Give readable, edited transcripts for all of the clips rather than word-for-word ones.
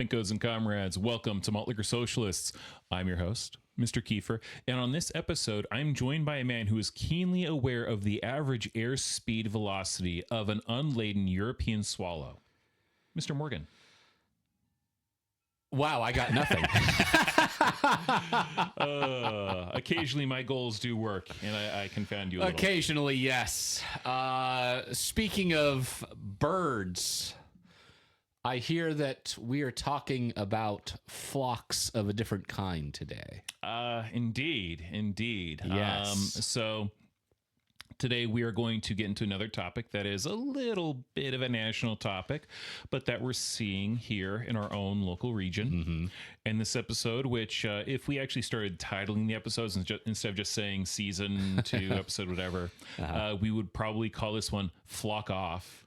Pinkos and comrades. Welcome to Malt Liquor Socialists. I'm your host, Mr. Kieffer, and on this episode, I'm joined by a man who is keenly aware of the average airspeed velocity of an unladen European swallow, Mr. Morgan. Wow, I got nothing. Occasionally, my goals do work, and I confound you a little. Occasionally, yes. Speaking of birds, I hear that we are talking about flocks of a different kind today. Indeed. Yes. So today we are going to get into another topic that is a little bit of a national topic, but that we're seeing here in our own local region. Mm-hmm. And this episode, which if we actually started titling the episodes instead of just saying season 2, episode whatever, we would probably call this one Flock Off.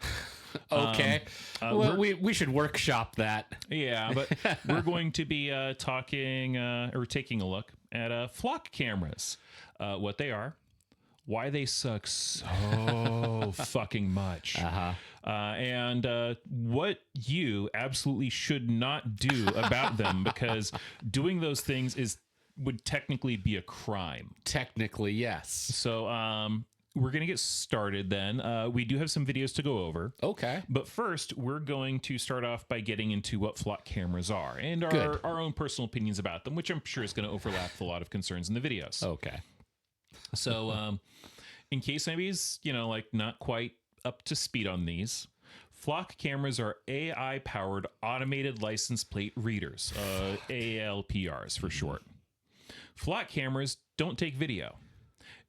Okay. Well, we should workshop that. Yeah, but we're going to be talking or taking a look at flock cameras, what they are, why they suck so fucking much, and what you absolutely should not do about them, because doing those things would technically be a crime. Technically, yes. So we're going to get started then. We do have some videos to go over. Okay. But first, we're going to start off by getting into what flock cameras are and our own personal opinions about them, which I'm sure is going to overlap with a lot of concerns in the videos. Okay. So in case anybody's, not quite up to speed on these, flock cameras are AI-powered automated license plate readers, ALPRs for short. Flock cameras don't take video.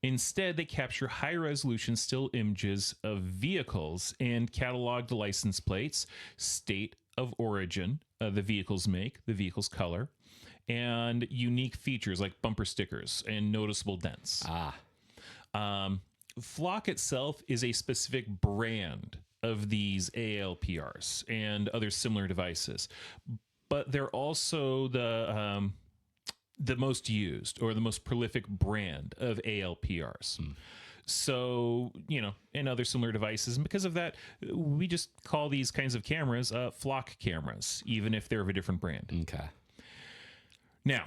Instead, they capture high-resolution still images of vehicles and catalog the license plates, state of origin, the vehicle's make, the vehicle's color, and unique features like bumper stickers and noticeable dents. Flock itself is a specific brand of these ALPRs and other similar devices, but they're also the most used or the most prolific brand of ALPRs. So, and other similar devices. And because of that, we just call these kinds of cameras flock cameras, even if they're of a different brand. Okay. Now,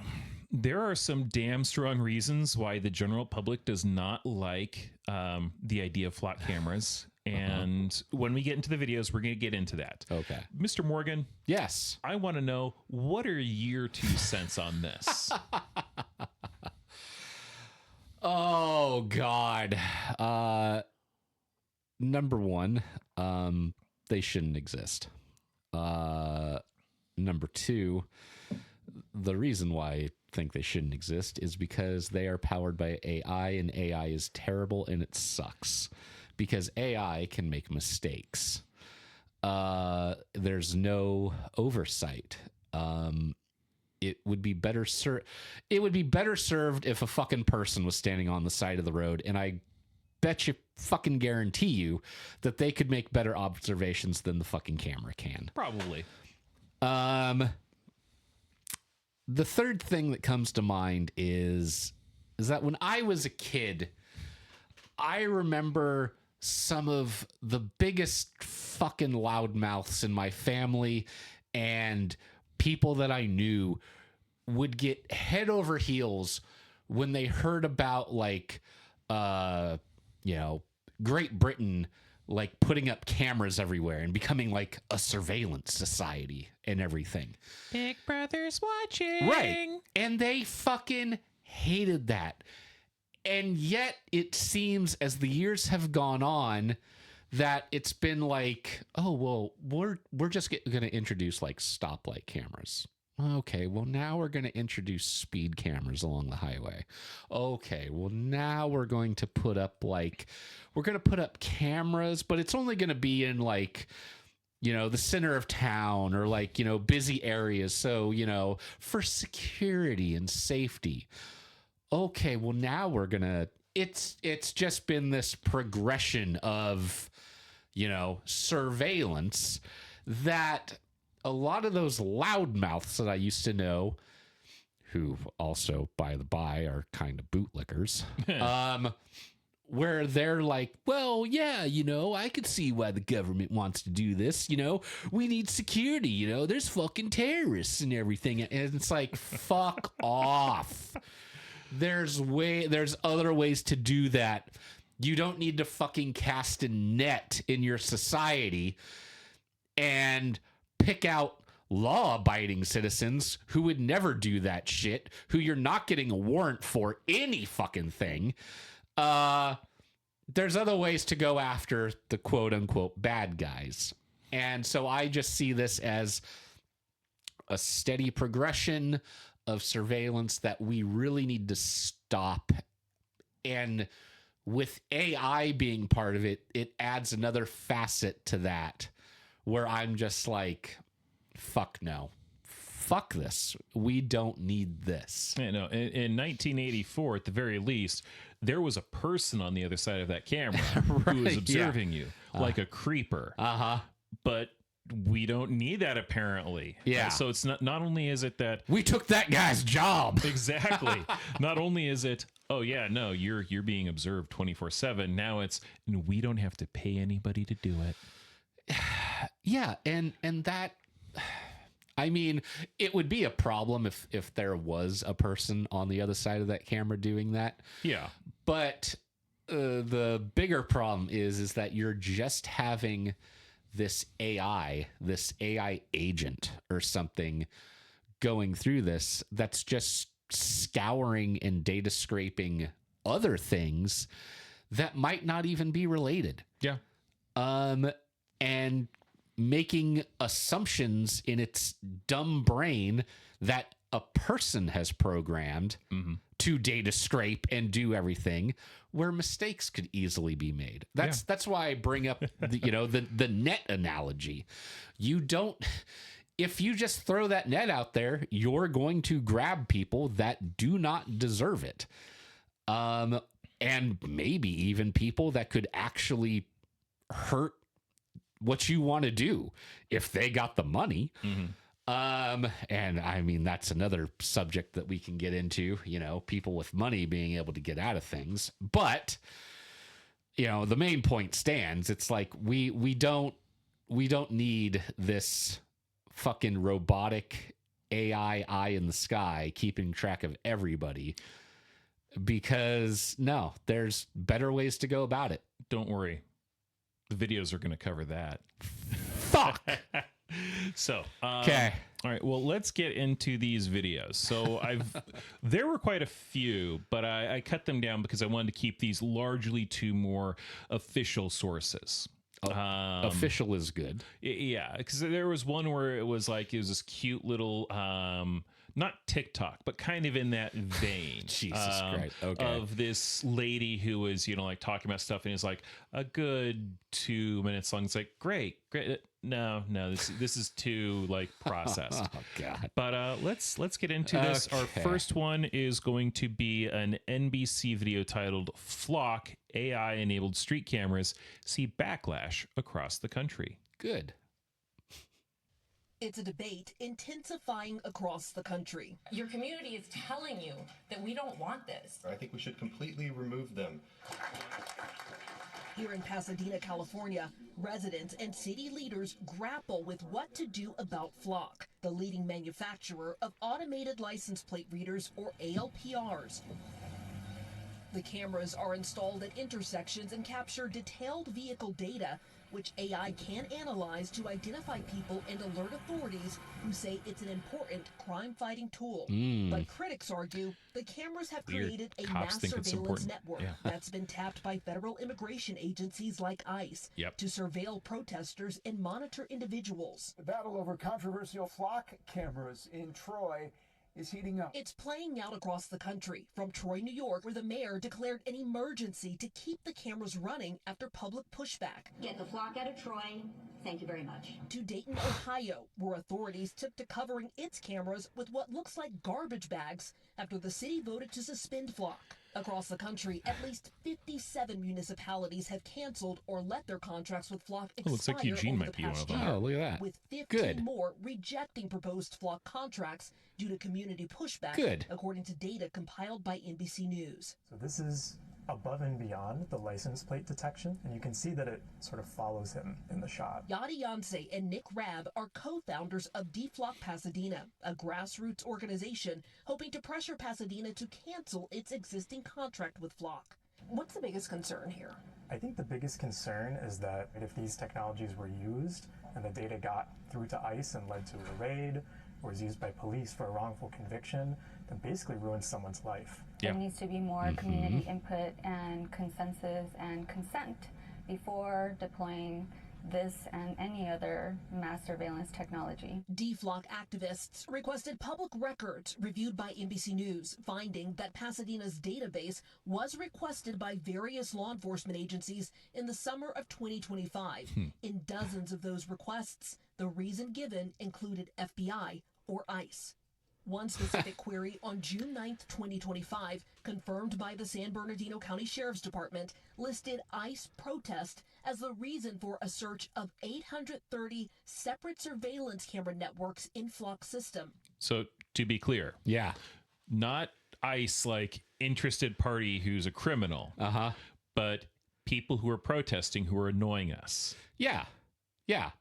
there are some damn strong reasons why the general public does not like the idea of flock cameras. And when we get into the videos, we're going to get into that. Okay. Mr. Morgan. Yes. I want to know, what are your 2 cents on this? Oh, God. Number one, they shouldn't exist. Number 2, the reason why I think they shouldn't exist is because they are powered by AI, and AI is terrible and it sucks. Because AI can make mistakes. There's no oversight. It would be better served if a fucking person was standing on the side of the road, and I bet you fucking guarantee you that they could make better observations than the fucking camera can. Probably. The third thing that comes to mind is that when I was a kid, I remember some of the biggest fucking loudmouths in my family and people that I knew would get head over heels when they heard about Great Britain putting up cameras everywhere and becoming like a surveillance society and everything. Big Brother's watching. Right. And they fucking hated that. And yet it seems as the years have gone on that it's been like, oh, well, we're just going to introduce stoplight cameras. Okay, well, now we're going to introduce speed cameras along the highway. Okay, well, now we're going to put up cameras, but it's only going to be in the center of town or busy areas. So, for security and safety. Okay, well, now we're gonna. It's just been this progression of, surveillance that a lot of those loudmouths that I used to know, who also, by the by, are kind of bootlickers, where they're like, well, yeah, I could see why the government wants to do this. We need security. There's fucking terrorists and everything. And it's like, fuck off. There's other ways to do that. You don't need to fucking cast a net in your society and pick out law-abiding citizens who would never do that shit, who you're not getting a warrant for any fucking thing. There's other ways to go after the quote-unquote bad guys. And so I just see this as a steady progression of surveillance that we really need to stop. And with AI being part of it, it adds another facet to that where I'm just like, fuck no. Fuck this. We don't need this. Yeah, no. In 1984, at the very least, there was a person on the other side of that camera who was observing you like a creeper. But we don't need that, apparently. Yeah. So it's not only is it that we took that guy's job. Exactly. Not only is it, oh yeah, no, you're being observed 24/7. Now it's, and we don't have to pay anybody to do it. Yeah, and that, I mean, it would be a problem if there was a person on the other side of that camera doing that. Yeah. But the bigger problem is that you're just having this AI agent or something going through this that's just scouring and data scraping other things that might not even be related. Yeah. And making assumptions in its dumb brain that a person has programmed to data scrape and do everything, where mistakes could easily be made. That's why I bring up the net analogy. If you just throw that net out there, you're going to grab people that do not deserve it. And maybe even people that could actually hurt what you want to do if they got the money. And I mean, that's another subject that we can get into, people with money being able to get out of things. But, the main point stands. It's like, we don't need this fucking robotic AI eye in the sky keeping track of everybody, because no, there's better ways to go about it. Don't worry. The videos are going to cover that. Fuck. So, okay. All right. Well, let's get into these videos. So there were quite a few, but I cut them down because I wanted to keep these largely to more official sources. Official is good. Yeah. Because there was one where it was this cute little, not TikTok, but kind of in that vein. Jesus Christ. Okay. Of this lady who was, talking about stuff, and it's like a good 2 minutes long. It's like, great. No, this is too processed. Oh God. But let's get into this. Okay. Our first one is going to be an NBC video titled "Flock AI-enabled street cameras see backlash across the country." Good. It's a debate intensifying across the country. Your community is telling you that we don't want this. I think we should completely remove them. Here in Pasadena, California, residents and city leaders grapple with what to do about Flock, the leading manufacturer of automated license plate readers, or ALPRs. The cameras are installed at intersections and capture detailed vehicle data, which AI can analyze to identify people and alert authorities who say it's an important crime-fighting tool. But critics argue the cameras have created a mass surveillance network that's been tapped by federal immigration agencies like ICE to surveil protesters and monitor individuals. The battle over controversial Flock cameras in Troy is heating up. It's playing out across the country, from Troy, New York, where the mayor declared an emergency to keep the cameras running after public pushback. Get the Flock out of Troy. Thank you very much. To Dayton, Ohio, where authorities took to covering its cameras with what looks like garbage bags after the city voted to suspend Flock. Across the country, at least 57 municipalities have canceled or let their contracts with Flock expire. Looks like Eugene over might the be one past of them. year, Oh, look at that. with 15 Good. more rejecting proposed Flock contracts due to community pushback, Good. according to data compiled by NBC News. So this is above and beyond the license plate detection, and you can see that it sort of follows him in the shot. Yadi Yonsei and Nick Rabb are co-founders of DFLOC Pasadena, a grassroots organization hoping to pressure Pasadena to cancel its existing contract with Flock. What's the biggest concern here? I think the biggest concern is that if these technologies were used and the data got through to ICE and led to a raid, or is used by police for a wrongful conviction, then basically ruins someone's life. There needs to be more community input and consensus and consent before deploying this and any other mass surveillance technology. DFLOC activists requested public records reviewed by NBC News, finding that Pasadena's database was requested by various law enforcement agencies in the summer of 2025. In dozens of those requests, the reason given included FBI or ICE. One specific query on June 9th, 2025, confirmed by the San Bernardino County Sheriff's Department, listed ICE protest as the reason for a search of 830 separate surveillance camera networks in Flock's system. So to be clear, Yeah. not ICE like interested party who's a criminal, but people who are protesting who are annoying us. Yeah. Yeah.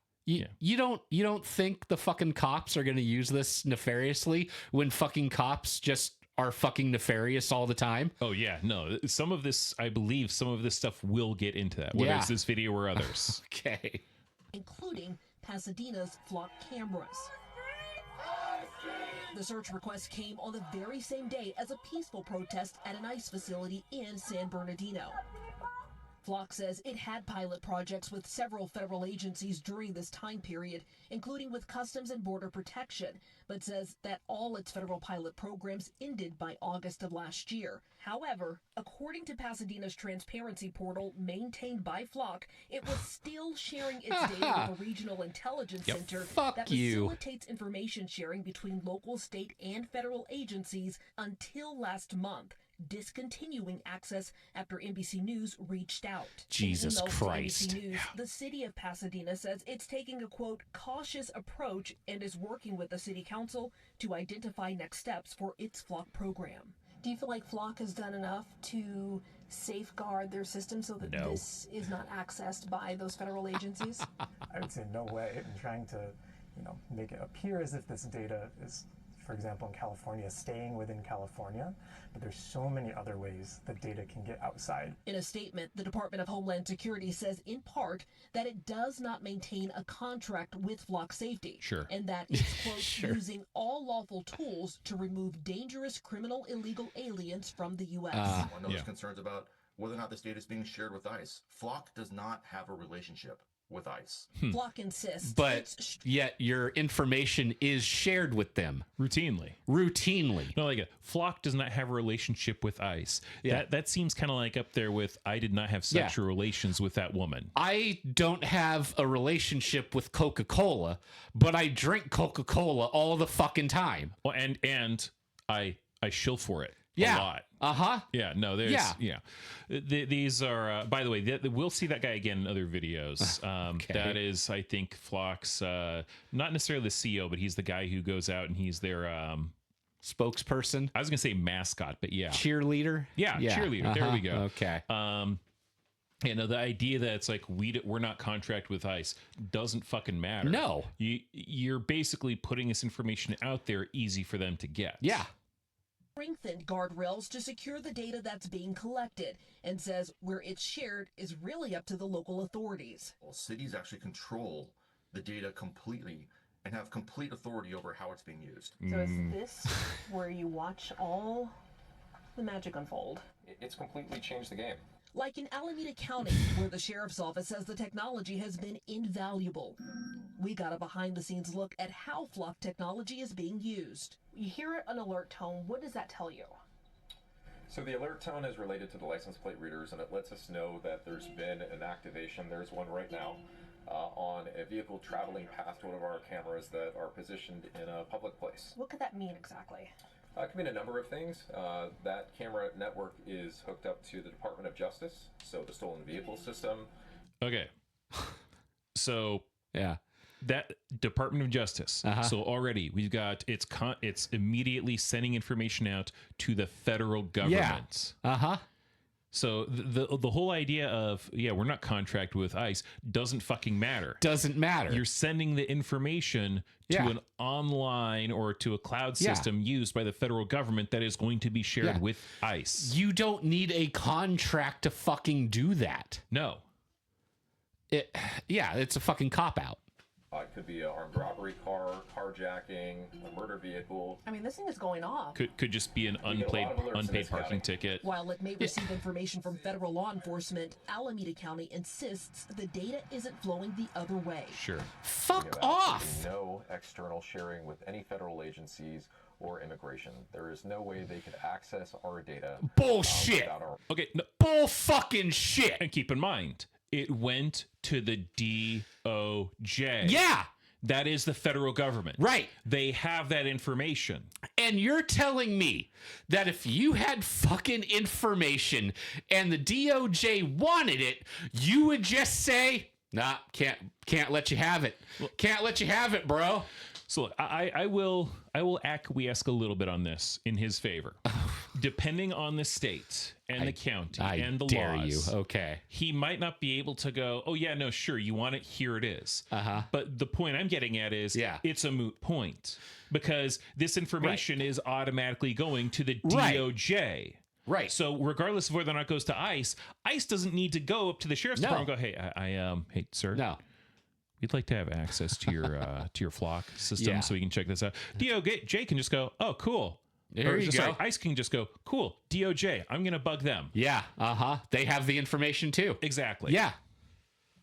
You don't think the fucking cops are going to use this nefariously when fucking cops just are fucking nefarious all the time? Oh yeah, no. Some of this, I believe, some of this stuff will get into that. Whether it's this video or others. Okay. Including Pasadena's Flock cameras. The search request came on the very same day as a peaceful protest at an ICE facility in San Bernardino. Flock says it had pilot projects with several federal agencies during this time period, including with Customs and Border Protection, but says that all its federal pilot programs ended by August of last year. However, according to Pasadena's transparency portal maintained by Flock, it was still sharing its data with a regional intelligence center that facilitates information sharing between local, state, and federal agencies until last month, discontinuing access after NBC News reached out. Jesus Christ. NBC News, the city of Pasadena says it's taking a, quote, cautious approach and is working with the city council to identify next steps for its Flock program. Do you feel like Flock has done enough to safeguard their system so that this is not accessed by those federal agencies? I would say no way. I'm trying to, make it appear as if this data is, for example, in California, staying within California, but there's so many other ways that data can get outside. In a statement, the Department of Homeland Security says in part that it does not maintain a contract with Flock Safety. And that it's, quote, using all lawful tools to remove dangerous criminal illegal aliens from the U.S. One of those concerns about whether or not this data is being shared with ICE. Flock does not have a relationship with ICE. Flock insists. But yet your information is shared with them. Routinely. Routinely. No, like Flock does not have a relationship with ICE. That seems kind of like up there with I did not have sexual relations with that woman. I don't have a relationship with Coca-Cola, but I drink Coca-Cola all the fucking time. Well, and I shill for it a lot. Yeah, no, there's these are by the way, we'll see that guy again in other videos. That is, I think, Flock's not necessarily the CEO, but he's the guy who goes out and he's their spokesperson. I was gonna say mascot, but cheerleader. Cheerleader. There we go. Okay. The idea that it's like we're not contract with ICE doesn't fucking matter. No, you're basically putting this information out there, easy for them to get. Yeah. Strengthened guardrails to secure the data that's being collected, and says where it's shared is really up to the local authorities. Well, cities actually control the data completely and have complete authority over how it's being used. So is this where you watch all the magic unfold? It's completely changed the game. Like in Alameda County, where the sheriff's office says the technology has been invaluable. We got a behind-the-scenes look at how Flock technology is being used. You hear an alert tone. What does that tell you? So the alert tone is related to the license plate readers, and it lets us know that there's been an activation. There's one right now on a vehicle traveling past one of our cameras that are positioned in a public place. What could that mean exactly? It can mean a number of things. That camera network is hooked up to the Department of Justice, so the stolen vehicle system. Okay. So that Department of Justice. Uh-huh. So already we've got it's immediately sending information out to the federal government. Yeah. Uh-huh. So the whole idea of, we're not contracted with ICE doesn't fucking matter. Doesn't matter. You're sending the information to an online or to a cloud system used by the federal government that is going to be shared with ICE. You don't need a contract to fucking do that. No. It's a fucking cop-out. It could be an armed robbery carjacking, a murder vehicle. I mean, this thing is going off. Could just be an unpaid parking ticket. While it may receive information from federal law enforcement, Alameda County insists the data isn't flowing the other way. Sure. Fuck off! No external sharing with any federal agencies or immigration. There is no way they could access our data. Bullshit! Okay, no. Bull fucking shit! And keep in mind, it went to the DOJ. Yeah. That is the federal government. Right. They have that information. And you're telling me that if you had fucking information and the DOJ wanted it, you would just say, nah, can't let you have it. Can't let you have it, bro. So look, I will acquiesce a little bit on this in his favor. Depending on the state and the county and the laws, okay, he might not be able to go, oh yeah, no, sure, you want it, here it is. But the point I'm getting at is, it's a moot point because this information is automatically going to the DOJ. Right. So regardless of whether or not it goes to ICE doesn't need to go up to the sheriff's department and go, hey, hey, sir. No. We'd like to have access to your flock system so we can check this out. DOJ can just go, oh, cool. There you go. ICE can just go, cool. DOJ, I'm going to bug them. Yeah. They have the information too. Exactly. Yeah.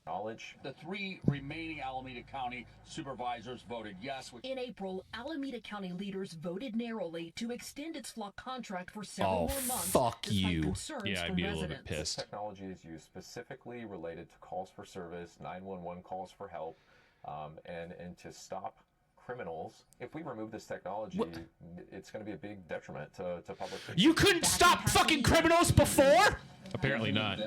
Knowledge. The 3 remaining Alameda County supervisors voted yes. In April, Alameda County leaders voted narrowly to extend its flock contract for several more months. Fuck you. Concerns I'd from be residents. a little bit pissed. This technology is used specifically related to calls for service, 911 calls for help, and to stop criminals. If we remove this technology, it's going to be a big detriment to public safety. You couldn't stop fucking criminals before? Apparently not.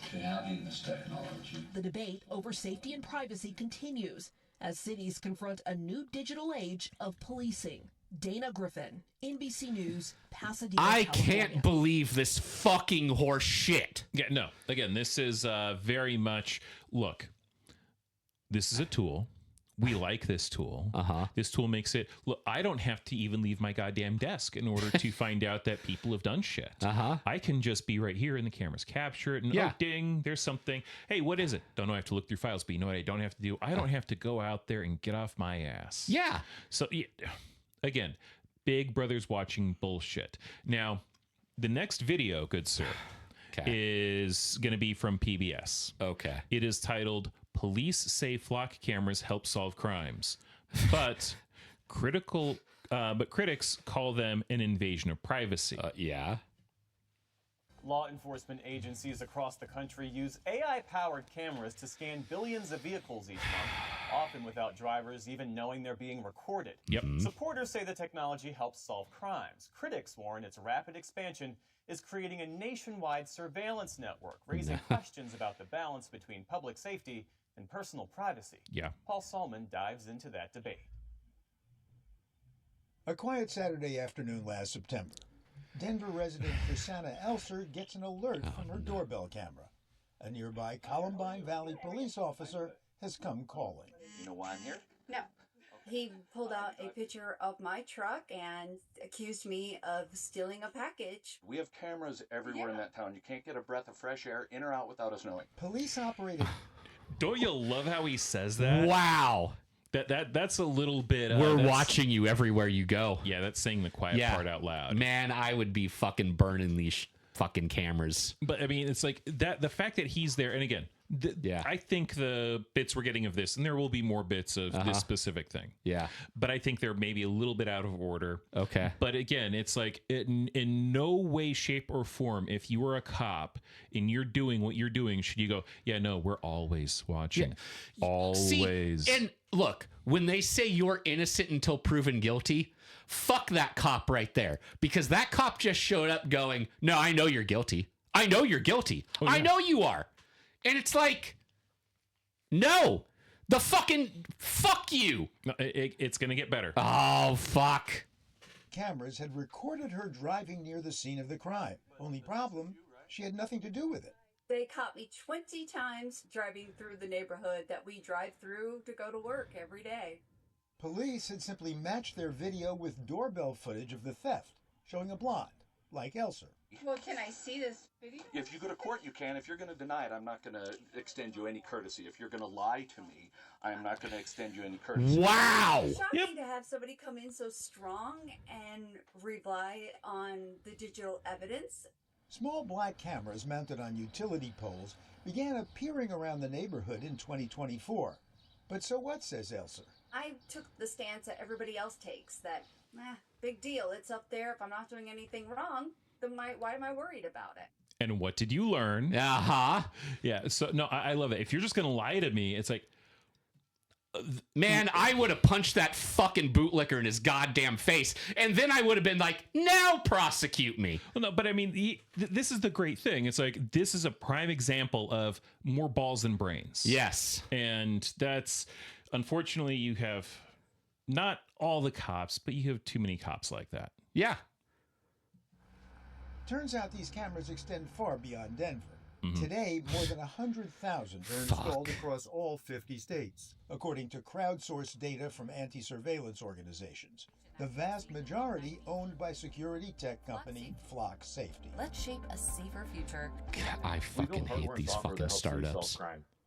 To having this technology. The debate over safety and privacy continues as cities confront a new digital age of policing. Dana Griffin, NBC News, Pasadena, I California. can't believe this fucking horse shit. Yeah, no. Again, this is very much, look, this is a tool. We like this tool. This tool makes it, look, I don't have to even leave my goddamn desk in order to find out that people have done shit. I can just be right here and the cameras capture it and oh, ding, there's something. Hey, what is it? Don't know I have to look through files, but you know what I don't have to do? I don't have to go out there and get off my ass. Yeah. So, again, Big Brother's watching bullshit. Now, the next video, good sir, is going to be from PBS. Okay. It is titled Police Say Flock Cameras Help Solve Crimes, but critics call them an invasion of privacy. Law enforcement agencies across the country use AI-powered cameras to scan billions of vehicles each month, often without drivers even knowing they're being recorded. Supporters say the technology helps solve crimes. Critics warn its rapid expansion is creating a nationwide surveillance network, raising questions about the balance between public safety and personal privacy. Paul Salman dives into that debate. A quiet Saturday afternoon last September, Denver resident Chrisana Elser gets an alert from her doorbell camera. A nearby Columbine Valley police officer has come calling. You know why I'm here? No. He pulled out a picture of my truck and accused me of stealing a package. We have cameras everywhere in that town. You can't get a breath of fresh air in or out without us knowing. Police operated. Don't you love how he says that? Wow. That's a little bit. We're watching you everywhere you go. Yeah, that's saying the quiet part out loud. Man, I would be fucking burning these fucking cameras. But I mean, it's like that. The fact that he's there, and again, I think the bits we're getting of this, and there will be more bits of this specific thing. Yeah. But I think they're maybe a little bit out of order. Okay. But again, it's like in no way, shape, or form, if you were a cop and you're doing what you're doing, should you go, yeah, no, we're always watching. Yeah. Always. See, and look, when they say you're innocent until proven guilty, fuck that cop right there. Because that cop just showed up going, no, I know you're guilty. I know you're guilty. Oh, yeah. I know you are. And it's like, no, the fucking fuck you. No, it's going to get better. Oh, fuck. Cameras had recorded her driving near the scene of the crime. Only problem, she had nothing to do with it. They caught me 20 times driving through the neighborhood that we drive through to go to work every day. Police had simply matched their video with doorbell footage of the theft, showing a blonde, like Elser. Well, can I see this video? If you go to court, you can. If you're going to deny it, I'm not going to extend you any courtesy. If you're going to lie to me, I'm not going to extend you any courtesy. Wow! It's shocking to have somebody come in so strong and rely on the digital evidence. Small black cameras mounted on utility poles began appearing around the neighborhood in 2024. But so what, says Elser? I took the stance that everybody else takes, that, big deal, it's up there. If I'm not doing anything wrong, then why am I worried about it? And what did you learn? Uh-huh. Yeah, so no, I love it. If you're just going to lie to me, it's like, man, I would have punched that fucking bootlicker in his goddamn face, and then I would have been like, now prosecute me. Well, no, but I mean, this is the great thing. It's like, this is a prime example of more balls than brains. Yes. And that's, unfortunately, you have not all the cops, but you have too many cops like that. Yeah. Turns out these cameras extend far beyond Denver. Mm-hmm. Today, more than 100,000 are installed across all 50 states, according to crowdsourced data from anti-surveillance organizations. The vast majority owned by security tech company Flock Safety. Let's shape a safer future. I fucking hate these fucking startups.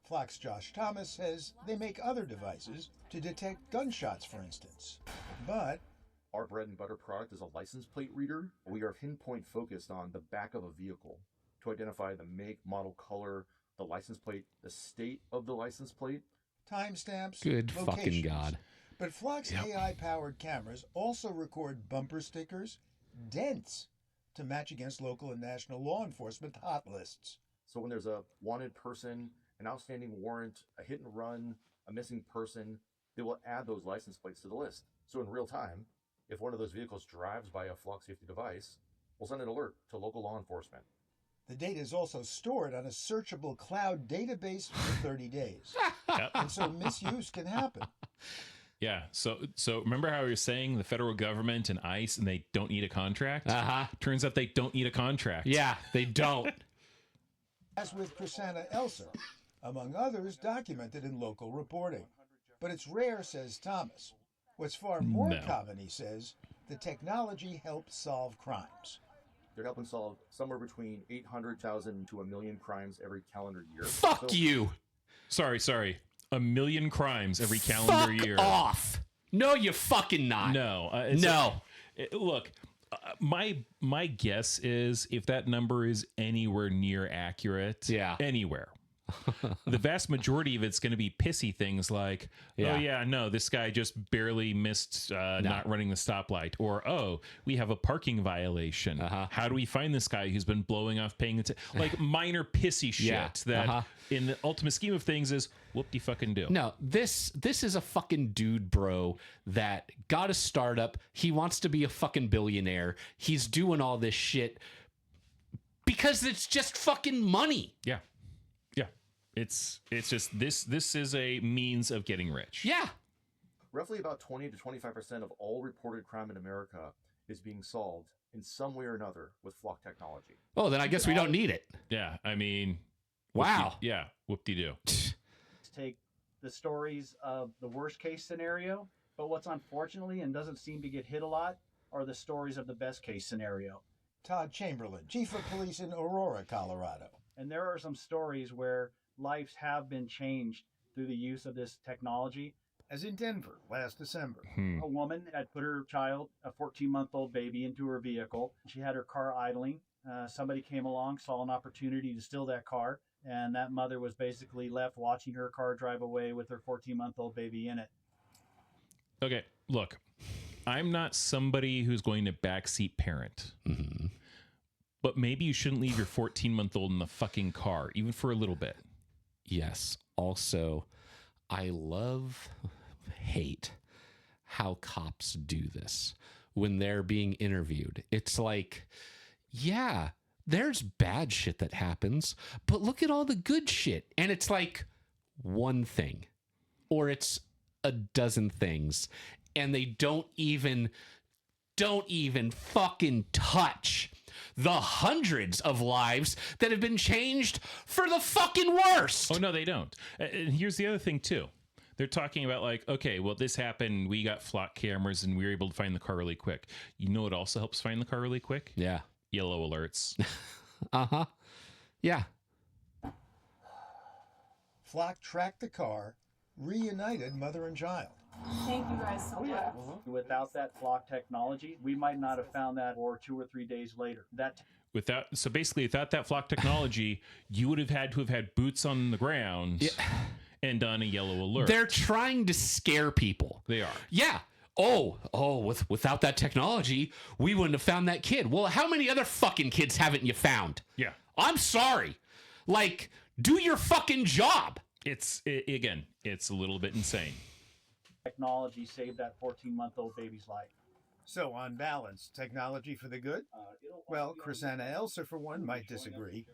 Flock's Josh Thomas says they make other devices to detect gunshots, for instance. But our bread and butter product is a license plate reader. We are pinpoint focused on the back of a vehicle to identify the make, model, color, the license plate, the state of the license plate. Timestamps, good fucking locations. God. But Flock's AI-powered cameras also record bumper stickers, dents, to match against local and national law enforcement hot lists. So when there's a wanted person, an outstanding warrant, a hit and run, a missing person, they will add those license plates to the list. So in real time, if one of those vehicles drives by a Flock Safety device, we'll send an alert to local law enforcement. The data is also stored on a searchable cloud database for 30 days. And so misuse can happen. Yeah. So remember how we were saying the federal government and ICE, and they don't need a contract? Uh-huh. Turns out they don't need a contract. Yeah, they don't. As with Prasanna Elser, among others documented in local reporting. But it's rare, says Thomas. What's far more common, he says, the technology helps solve crimes. They're helping solve somewhere between 800,000 to 1 million crimes every calendar year. Fuck you. Sorry. 1 million crimes every calendar year. Fuck off. No, you fucking not. No. Look, my guess is if that number is anywhere near accurate, anywhere, the vast majority of it's going to be pissy things like, this guy just barely missed not running the stoplight, or we have a parking violation. How do we find this guy who's been blowing off paying attention? Like minor pissy shit that in the ultimate scheme of things is whoop-de-fucking do. No, this is a fucking dude, bro, that got a startup. He wants to be a fucking billionaire. He's doing all this shit because it's just fucking money. Yeah. It's just this is a means of getting rich. Yeah. Roughly about 20 to 25% of all reported crime in America is being solved in some way or another with Flock technology. Oh, then I guess we don't need it. Yeah, I mean, wow. Whoop-de-doo. Take the stories of the worst case scenario, but what's unfortunately and doesn't seem to get hit a lot are the stories of the best case scenario. Todd Chamberlain, chief of police in Aurora, Colorado. And there are some stories where lives have been changed through the use of this technology. As in Denver last December. A woman had put her child, a 14-month-old baby, into her vehicle. She had her car idling. Somebody came along, saw an opportunity to steal that car, and that mother was basically left watching her car drive away with her 14-month-old baby in it. Okay, look, I'm not somebody who's going to backseat parent. Mm-hmm. But maybe you shouldn't leave your 14-month-old in the fucking car, even for a little bit. Yes. Also, I hate how cops do this when they're being interviewed. It's like, yeah, there's bad shit that happens, but look at all the good shit. And it's like one thing, or it's a dozen things, and they don't even fucking touch the hundreds of lives that have been changed for the fucking worst. Oh, no, they don't. And here's the other thing, too. They're talking about like, okay, well, this happened. We got flock cameras and we were able to find the car really quick. You know what also helps find the car really quick? Yeah. Yellow alerts. Uh-huh. Yeah. Flock tracked the car, reunited mother and child. Thank you guys so much. Without that flock technology, we might not have found that or 2 or 3 days later. So basically, without that flock technology, you would have had boots on the ground and done a yellow alert. They're trying to scare people. They are. Yeah. Without that technology, we wouldn't have found that kid. Well, how many other fucking kids haven't you found? Yeah. I'm sorry. Like, do your fucking job. It's a little bit insane. Technology saved that 14-month-old baby's life. So, on balance, technology for the good? Well, Chrisanna Elser, for one, might disagree.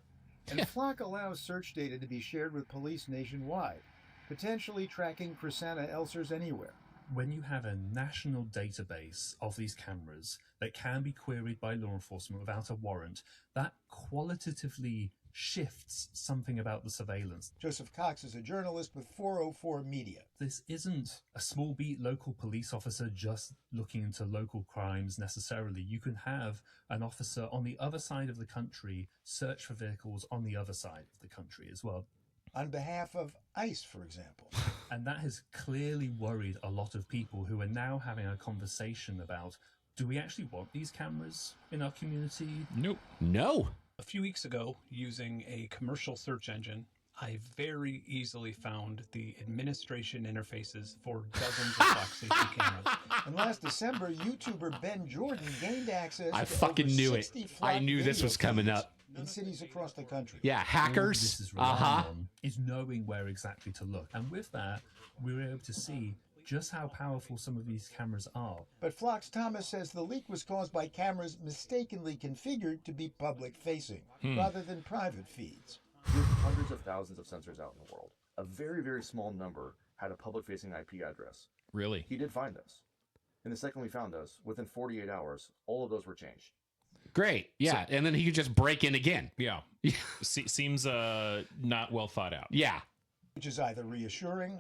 And Flock allows search data to be shared with police nationwide, potentially tracking Chrisanna Elser's anywhere. When you have a national database of these cameras that can be queried by law enforcement without a warrant, that qualitatively shifts something about the surveillance. Joseph Cox is a journalist with 404 Media. This isn't a small beat local police officer just looking into local crimes necessarily. You can have an officer on the other side of the country search for vehicles on the other side of the country as well. On behalf of ICE, for example. And that has clearly worried a lot of people who are now having a conversation about, do we actually want these cameras in our community? Nope. No. A few weeks ago, using a commercial search engine, I very easily found the administration interfaces for dozens of flock safety cameras. And last December, YouTuber Ben Jordan gained access I to fucking over knew it. 60 flock I knew this video was coming feeds up. in cities across the country. Yeah, hackers. All this is relying on is knowing where exactly to look. And with that, we were able to see just how powerful some of these cameras are. But Flox Thomas says the leak was caused by cameras mistakenly configured to be public-facing, rather than private feeds. There's hundreds of thousands of sensors out in the world. A very, very small number had a public-facing IP address. Really? He did find those. And the second we found those, within 48 hours, all of those were changed. Great. Yeah. And then he could just break in again. Yeah. Seems not well thought out. Yeah. Which is either reassuring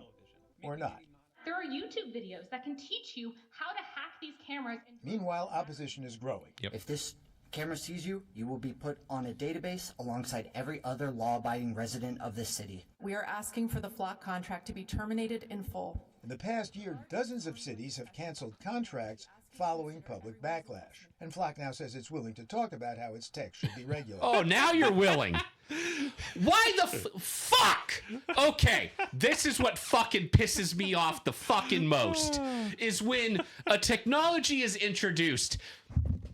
or not. There are YouTube videos that can teach you how to hack these cameras. Meanwhile, opposition is growing. Yep. If this camera sees you, you will be put on a database alongside every other law-abiding resident of this city. We are asking for the flock contract to be terminated in full. In the past year, dozens of cities have canceled contracts following public backlash. And Flock now says it's willing to talk about how its tech should be regulated. Oh, now you're willing. Why the fuck? Okay, this is what fucking pisses me off the fucking most, is when a technology is introduced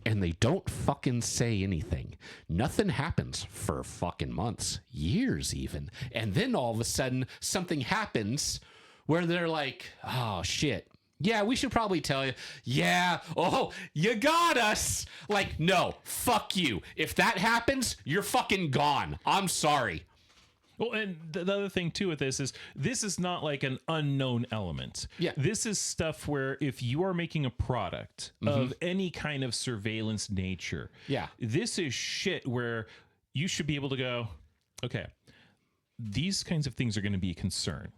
and they don't fucking say anything. Nothing happens for fucking months, years even. And then all of a sudden something happens where they're like, oh shit. Yeah, we should probably tell you. Yeah. Oh, you got us. Like, no, fuck you. If that happens, you're fucking gone. I'm sorry. Well, and the other thing too with this is not like an unknown element. Yeah. This is stuff where if you are making a product of any kind of surveillance nature, yeah, this is shit where you should be able to go, okay, these kinds of things are going to be a concern.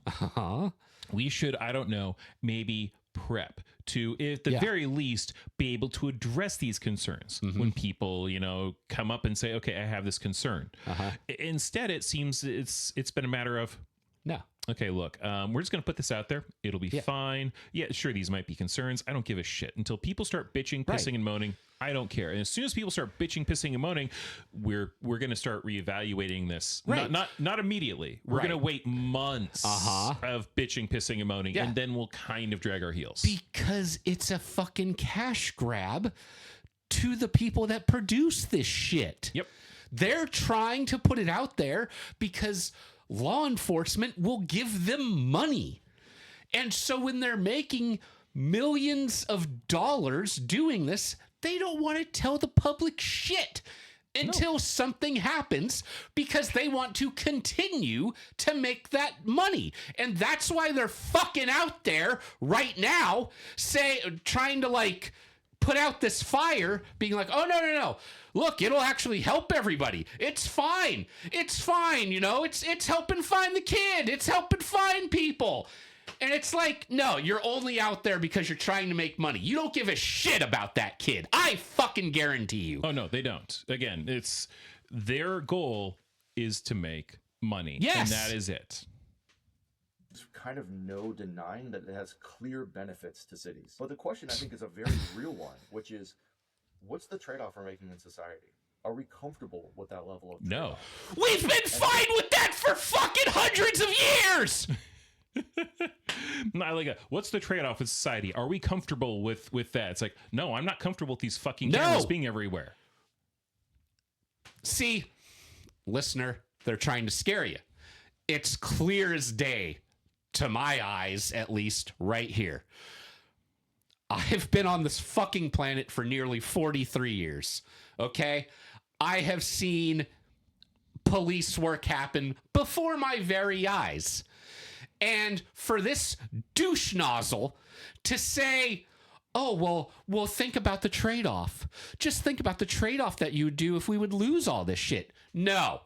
We should, I don't know, maybe prep to, at the very least, be able to address these concerns when people, come up and say, okay, I have this concern. Instead, it seems it's been a matter of, no. Okay, look, we're just going to put this out there. It'll be fine. Yeah, sure, these might be concerns. I don't give a shit. Until people start bitching, pissing, and moaning, I don't care. And as soon as people start bitching, pissing, and moaning, we're going to start reevaluating this. Right. Not immediately. We're going to wait months of bitching, pissing, and moaning, and then we'll kind of drag our heels. Because it's a fucking cash grab to the people that produce this shit. Yep. They're trying to put it out there because law enforcement will give them money. And so when they're making millions of dollars doing this, they don't want to tell the public shit until something happens because they want to continue to make that money. And that's why they're fucking out there right now trying to put out this fire being like, oh, no. Look, it'll actually help everybody. It's fine. It's fine. You know, it's helping find the kid. It's helping find people. And it's like, no, you're only out there because you're trying to make money. You don't give a shit about that kid. I fucking guarantee you. Oh, no, they don't. Again, it's their goal is to make money. Yes. And that is it. There's kind of no denying that it has clear benefits to cities. But the question, I think, is a very real one, which is, what's the trade-off we're making in society? Are we comfortable with that level of trade-off? No. We've been fine with that for fucking hundreds of years. I like what's the trade-off with society? Are we comfortable with that? It's like, no, I'm not comfortable with these fucking cameras being everywhere. See, listener, they're trying to scare you. It's clear as day, to my eyes, at least, right here. I've been on this fucking planet for nearly 43 years, okay? I have seen police work happen before my very eyes. And for this douche nozzle to say, oh, well, think about the trade-off. Just think about the trade-off that you would do if we would lose all this shit. No,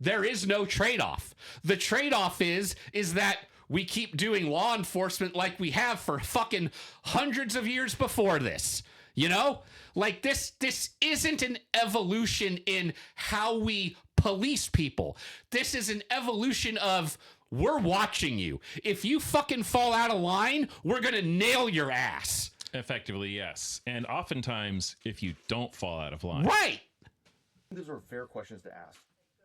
there is no trade-off. The trade-off is that we keep doing law enforcement like we have for fucking hundreds of years before this. You know? Like this isn't an evolution in how we police people. This is an evolution of we're watching you. If you fucking fall out of line, we're going to nail your ass. Effectively, yes. And oftentimes, if you don't fall out of line. Right. These are fair questions to ask.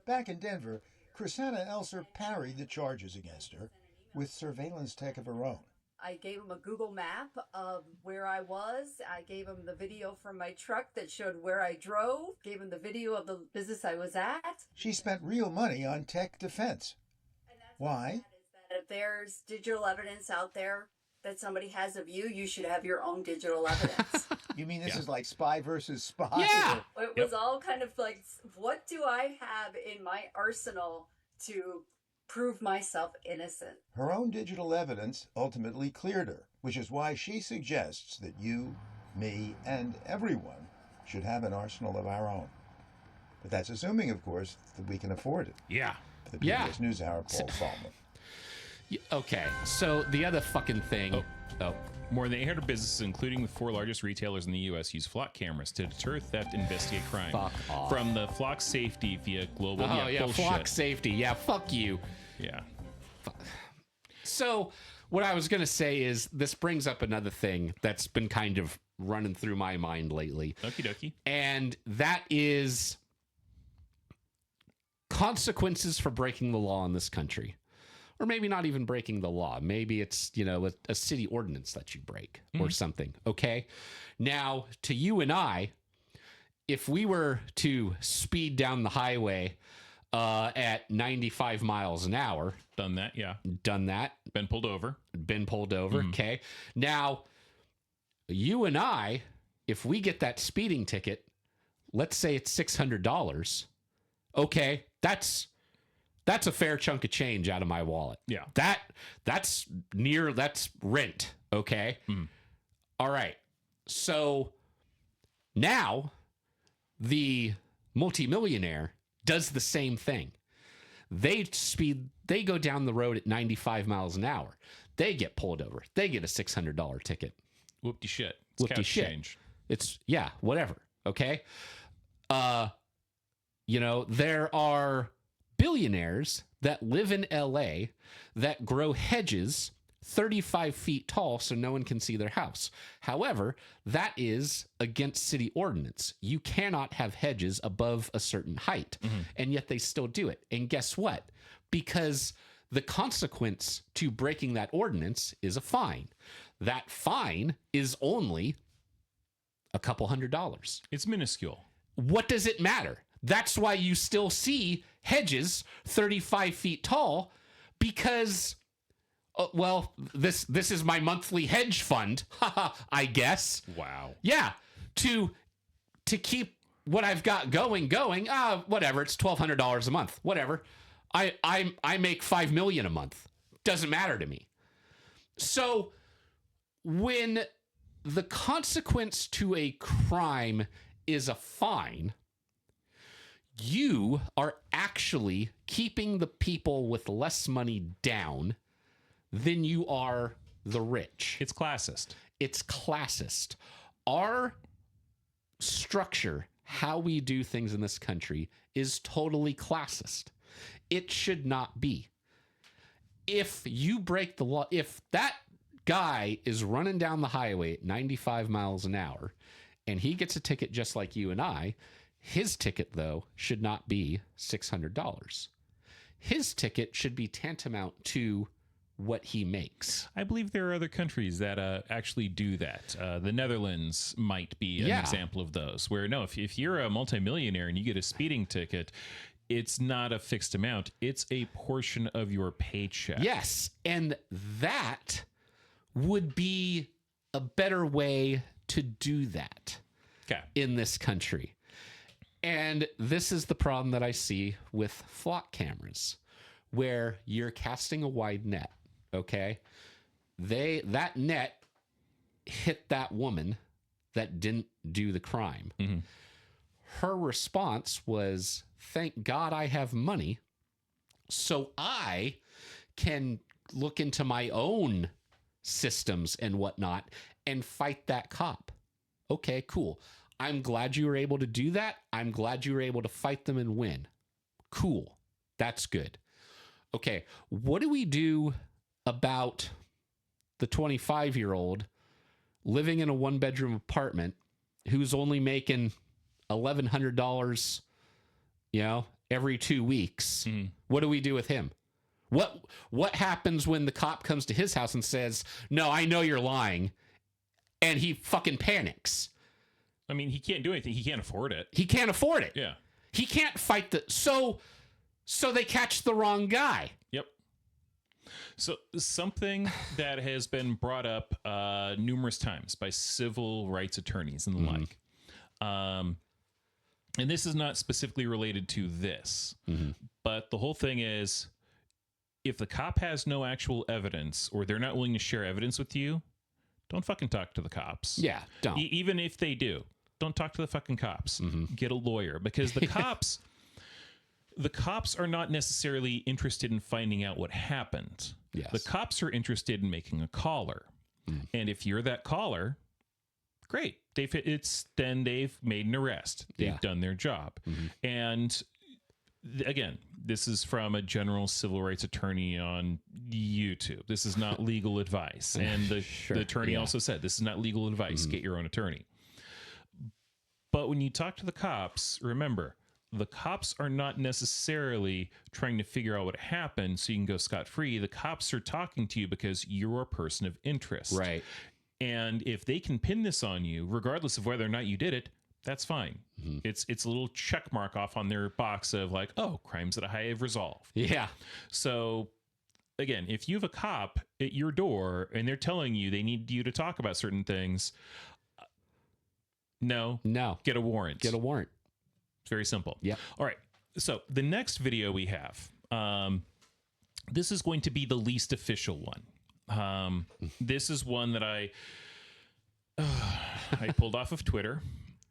Back in Denver, Chrisanna Elser parried the charges against her with surveillance tech of her own. I gave him a Google map of where I was. I gave him the video from my truck that showed where I drove. Gave him the video of the business I was at. She spent real money on tech defense. Why? If there's digital evidence out there that somebody has of you, you should have your own digital evidence. You mean this is like spy versus spy? Yeah. It was all kind of like, what do I have in my arsenal to prove myself innocent? Her own digital evidence ultimately cleared her, which is why she suggests that you, me, and everyone should have an arsenal of our own. But that's assuming, of course, that we can afford it. Yeah. The PBS NewsHour, Paul Salman. Okay, so the other fucking thing... More than 800 businesses, including the 4 largest retailers in the U.S., use flock cameras to deter theft and investigate crime. Fuck off. From the flock safety via global... Oh, yeah, bullshit. flock safety. Yeah, fuck you. Yeah. So what I was going to say is this brings up another thing that's been kind of running through my mind lately. Okie dokie. And that is consequences for breaking the law in this country. Or maybe not even breaking the law. Maybe it's, you know, a city ordinance that you break or something. Okay. Now, to you and I, if we were to speed down the highway at 95 miles an hour. Done that, yeah. Done that. Been pulled over. Okay. Now, you and I, if we get that speeding ticket, let's say it's $600. Okay. That's a fair chunk of change out of my wallet. Yeah. That's rent. Okay. All right. So now the multimillionaire does the same thing. They go down the road at 95 miles an hour. They get pulled over. They get a $600 ticket. Whoop-de shit. It's couch change. It's, yeah, whatever. Okay. You know, there are billionaires that live in LA that grow hedges 35 feet tall so no one can see their house. However, that is against city ordinance. You cannot have hedges above a certain height, and yet they still do it. And guess what? Because the consequence to breaking that ordinance is a fine. That fine is only a couple $100. It's minuscule. What does it matter? That's why you still see hedges 35 feet tall because, well, this is my monthly hedge fund, I guess. Wow. Yeah. To keep what I've got going, whatever, it's $1,200 a month, whatever. I make $5 million a month. Doesn't matter to me. So when the consequence to a crime is a fine, you are actually keeping the people with less money down than you are the rich. It's classist. It's classist. Our structure, how we do things in this country, is totally classist. It should not be. If you break the law, if that guy is running down the highway at 95 miles an hour and he gets a ticket just like you and I, his ticket, though, should not be $600. His ticket should be tantamount to what he makes. I believe there are other countries that actually do that. The Netherlands might be an example of those, where no, if you're a multimillionaire and you get a speeding ticket, it's not a fixed amount. It's a portion of your paycheck. Yes, and that would be a better way to do that in this country. And this is the problem that I see with flock cameras, where you're casting a wide net. Okay, that net hit that woman that didn't do the crime. Mm-hmm. Her response was, "Thank God I have money, so I can look into my own systems and whatnot and fight that cop." Okay, cool. I'm glad you were able to do that. I'm glad you were able to fight them and win. Cool. That's good. Okay, what do we do about the 25-year-old living in a one-bedroom apartment who's only making $1,100, every 2 weeks? What do we do with him? What happens when the cop comes to his house and says, "No, I know you're lying," and he fucking panics? I mean, he can't do anything. He can't afford it. He can't afford it. Yeah. He can't fight so they catch the wrong guy. Yep. So something that has been brought up numerous times by civil rights attorneys and the like, and this is not specifically related to this, but the whole thing is, if the cop has no actual evidence or they're not willing to share evidence with you, don't fucking talk to the cops. Yeah, don't. Even if they do, don't talk to the fucking cops. Get a lawyer, because the cops... The cops are not necessarily interested in finding out what happened. Yes. The cops are interested in making a caller. And if you're that caller, great. Then they've made an arrest. They've done their job. And again, this is from a general civil rights attorney on YouTube. This is not legal advice. And the attorney also said, this is not legal advice. Get your own attorney. But when you talk to the cops, remember, the cops are not necessarily trying to figure out what happened so you can go scot-free. The cops are talking to you because you're a person of interest. Right. And if they can pin this on you, regardless of whether or not you did it, that's fine. It's a little check mark off on their box of like, oh, crimes that I have resolved. Yeah. So again, if you have a cop at your door and they're telling you they need you to talk about certain things, no, get a warrant. Get a warrant. It's very simple. Yeah. All right. So the next video we have, this is going to be the least official one. This is one that I pulled off of Twitter.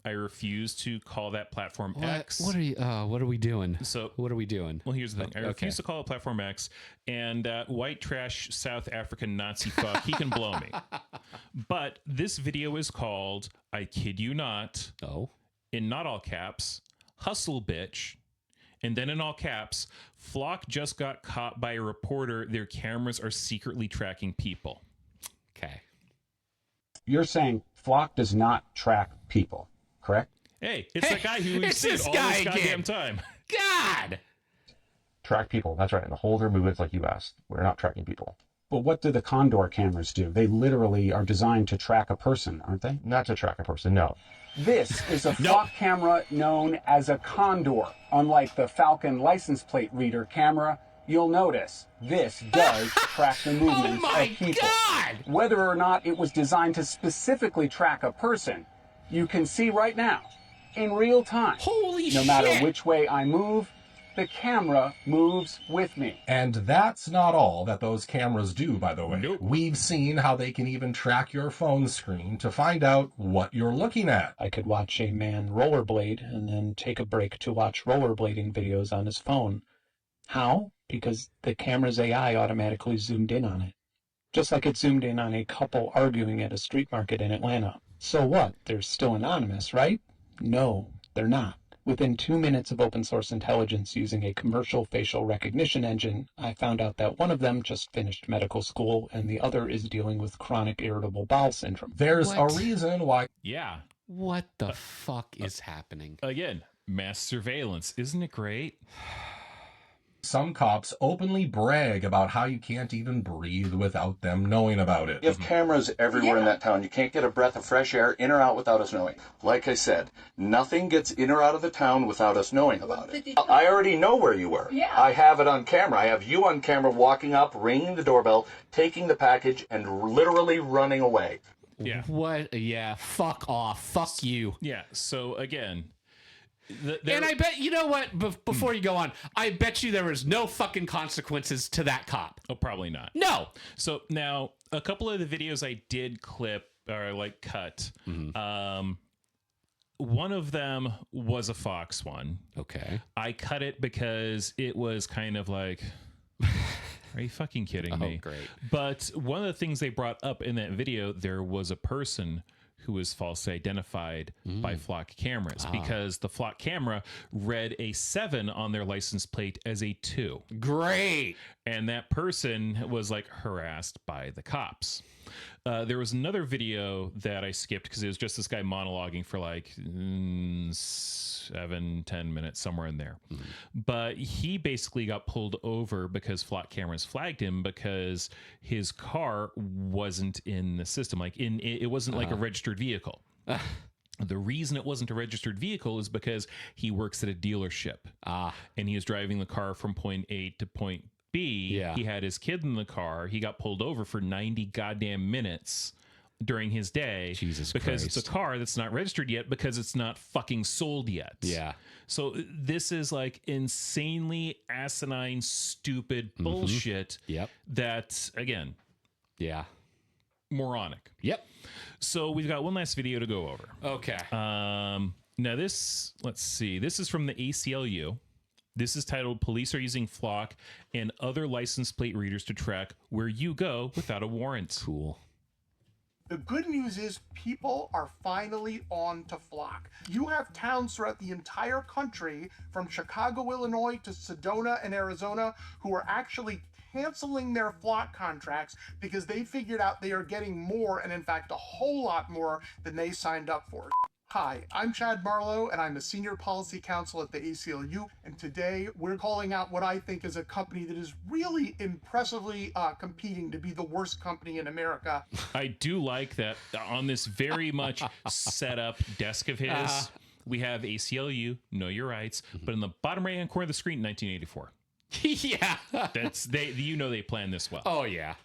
I refuse to call that platform X. What are we doing? So what are we doing? Well, here's the thing. I refuse to call it platform X, and white trash South African Nazi fuck, he can blow me. But this video is called, I kid you not, in not all caps, "Hustle Bitch," and then in all caps, "Flock just got caught by a reporter. Their cameras are secretly tracking people." Okay. You're saying Flock does not track people, correct? Hey, it's the guy who we've seen all this goddamn time. God! Track people. That's right. And hold their movements like you asked. We're not tracking people. But what do the Condor cameras do? They literally are designed to track a person, aren't they? Not to track a person, no. This is a Flock camera known as a Condor. Unlike the Falcon license plate reader camera, you'll notice this does track the movements of people. God! Whether or not it was designed to specifically track a person, you can see right now, in real time. Holy no shit! matter which way I move, the camera moves with me. And that's not all that those cameras do, by the way. Nope. We've seen how they can even track your phone screen to find out what you're looking at. I could watch a man rollerblade and then take a break to watch rollerblading videos on his phone. How? Because the camera's AI automatically zoomed in on it. Just like it zoomed in on a couple arguing at a street market in Atlanta. So what? They're still anonymous, right? No, they're not. Within 2 minutes of open source intelligence using a commercial facial recognition engine, I found out that one of them just finished medical school and the other is dealing with chronic irritable bowel syndrome. There's a reason why... Yeah. What the fuck is happening? Again, mass surveillance. Isn't it great? Some cops openly brag about how you can't even breathe without them knowing about it. You have cameras everywhere in that town. You can't get a breath of fresh air in or out without us knowing. Like I said, nothing gets in or out of the town without us knowing about it. I already know where you were. Yeah. I have it on camera. I have you on camera walking up, ringing the doorbell, taking the package, and literally running away. Yeah. What? Yeah. Fuck off. Fuck you. Yeah. So again... And I bet, you know what, before you go on, I bet you there was no fucking consequences to that cop. Oh, probably not. No. So now, a couple of the videos I did clip or like cut, one of them was a Fox one. Okay. I cut it because it was kind of like... Are you fucking kidding me? Oh, great. But one of the things they brought up in that video, there was a person who was falsely identified by flock cameras because the flock camera read a 7 on their license plate as a 2. Great. And that person was like harassed by the cops. There was another video that I skipped because it was just this guy monologuing for like 7-10 minutes, somewhere in there. But he basically got pulled over because flock cameras flagged him because his car wasn't in the system. Like it wasn't like a registered vehicle. The reason it wasn't a registered vehicle is because he works at a dealership. And he was driving the car from point A to point B. Yeah. He had his kid in the car. He got pulled over for 90 goddamn minutes during his day. Jesus because Christ. it's a car that's not registered yet because it's not fucking sold yet. Yeah. So this is like insanely asinine, stupid bullshit. Yep. That, again, yeah, moronic. Yep. So we've got one last video to go over. Okay. Now this, let's see. This is from the ACLU. This is titled "Police Are Using Flock and Other License Plate Readers to Track Where You Go Without a Warrant." Cool. The good news is people are finally on to Flock. You have towns throughout the entire country, from Chicago, Illinois to Sedona and Arizona, who are actually canceling their Flock contracts because they figured out they are getting more, and in fact a whole lot more, than they signed up for. Hi, I'm Chad Marlowe, and I'm a senior policy counsel at the ACLU, and today we're calling out what I think is a company that is really impressively competing to be the worst company in America. I do like that on this very much set up desk of his, we have ACLU, Know Your Rights, but in the bottom right hand corner of the screen, 1984. Yeah. That's they planned this well. Oh yeah.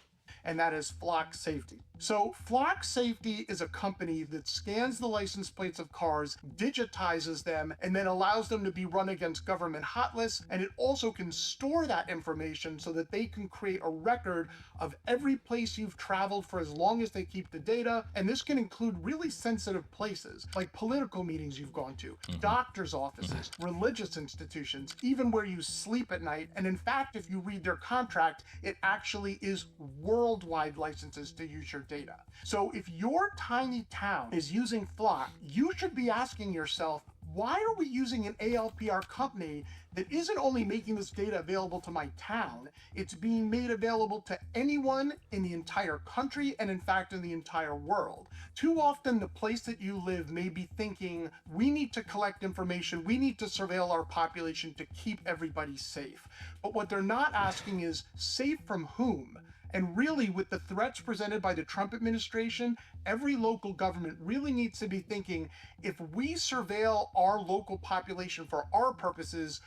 And that is Flock Safety. So Flock Safety is a company that scans the license plates of cars, digitizes them, and then allows them to be run against government hot lists. And it also can store that information so that they can create a record of every place you've traveled for as long as they keep the data. And this can include really sensitive places, like political meetings you've gone to, doctor's offices, religious institutions, even where you sleep at night. And in fact, if you read their contract, it actually is worldwide licenses to use your data. So if your tiny town is using Flock, you should be asking yourself, why are we using an ALPR company that isn't only making this data available to my town, it's being made available to anyone in the entire country and in fact in the entire world. Too often the place that you live may be thinking, we need to collect information, we need to surveil our population to keep everybody safe. But what they're not asking is, safe from whom? And really, with the threats presented by the Trump administration, every local government really needs to be thinking, if we surveil our local population for our purposes,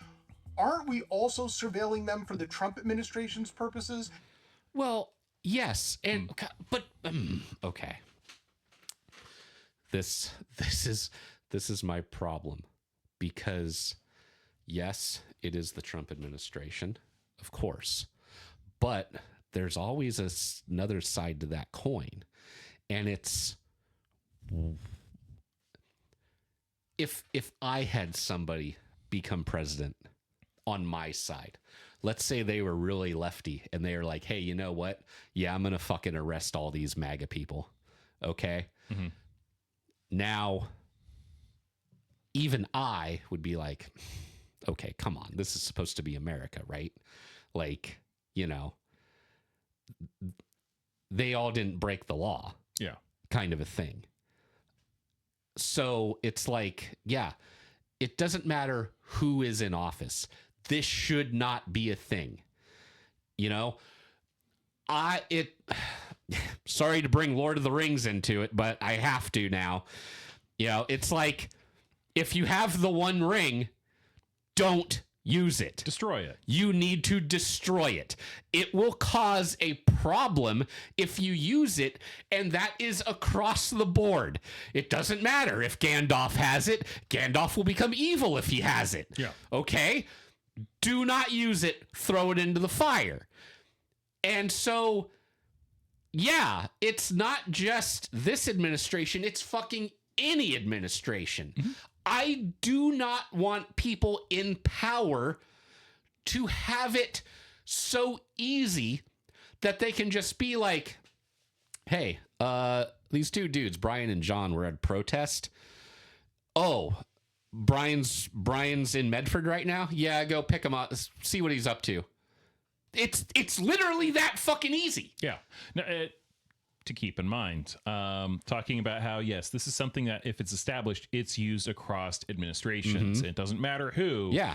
aren't we also surveilling them for the Trump administration's purposes? Well, yes, and but okay. This is my problem, because yes, it is the Trump administration, of course, but there's always another side to that coin. And it's, if I had somebody become president on my side, let's say they were really lefty and they were like, hey, you know what? Yeah, I'm going to fucking arrest all these MAGA people. Okay. Mm-hmm. Now, even I would be like, okay, come on. This is supposed to be America, right? Like, you know, they all didn't break the law. Yeah. Kind of a thing. So it's like, yeah, it doesn't matter who is in office. This should not be a thing. You know, sorry to bring Lord of the Rings into it, but I have to now. You know, it's like, if you have the One Ring, don't use it. Destroy it. You need to destroy it. It will cause a problem if you use it, and that is across the board. It doesn't matter if Gandalf has it. Gandalf will become evil if he has it. Yeah. Okay? Do not use it. Throw it into the fire. And so, yeah, it's not just this administration. It's fucking any administration. Mm-hmm. I do not want people in power to have it so easy that they can just be like, hey, these two dudes, Brian and John, were at a protest. Oh, Brian's in Medford right now? Yeah, go pick him up. See what he's up to. It's literally that fucking easy. Yeah. Now, to keep in mind, talking about how, yes, this is something that if it's established, it's used across administrations. Mm-hmm. It doesn't matter who. Yeah.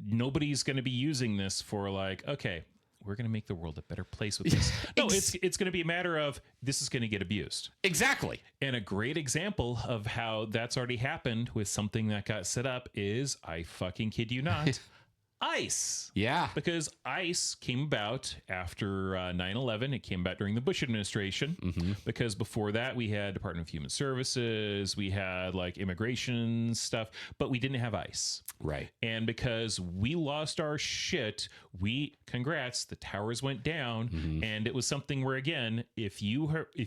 Nobody's going to be using this for like, okay, we're going to make the world a better place with this. No, it's going to be a matter of this is going to get abused. Exactly. And a great example of how that's already happened with something that got set up is, I fucking kid you not, ICE. Yeah. Because ICE came about after 9/11. It came about during the Bush administration. Mm-hmm. Because before that, we had Department of Human Services, we had like immigration stuff, but we didn't have ICE. Right. And because we lost our shit, congrats, the towers went down. Mm-hmm. And it was something where, again, if you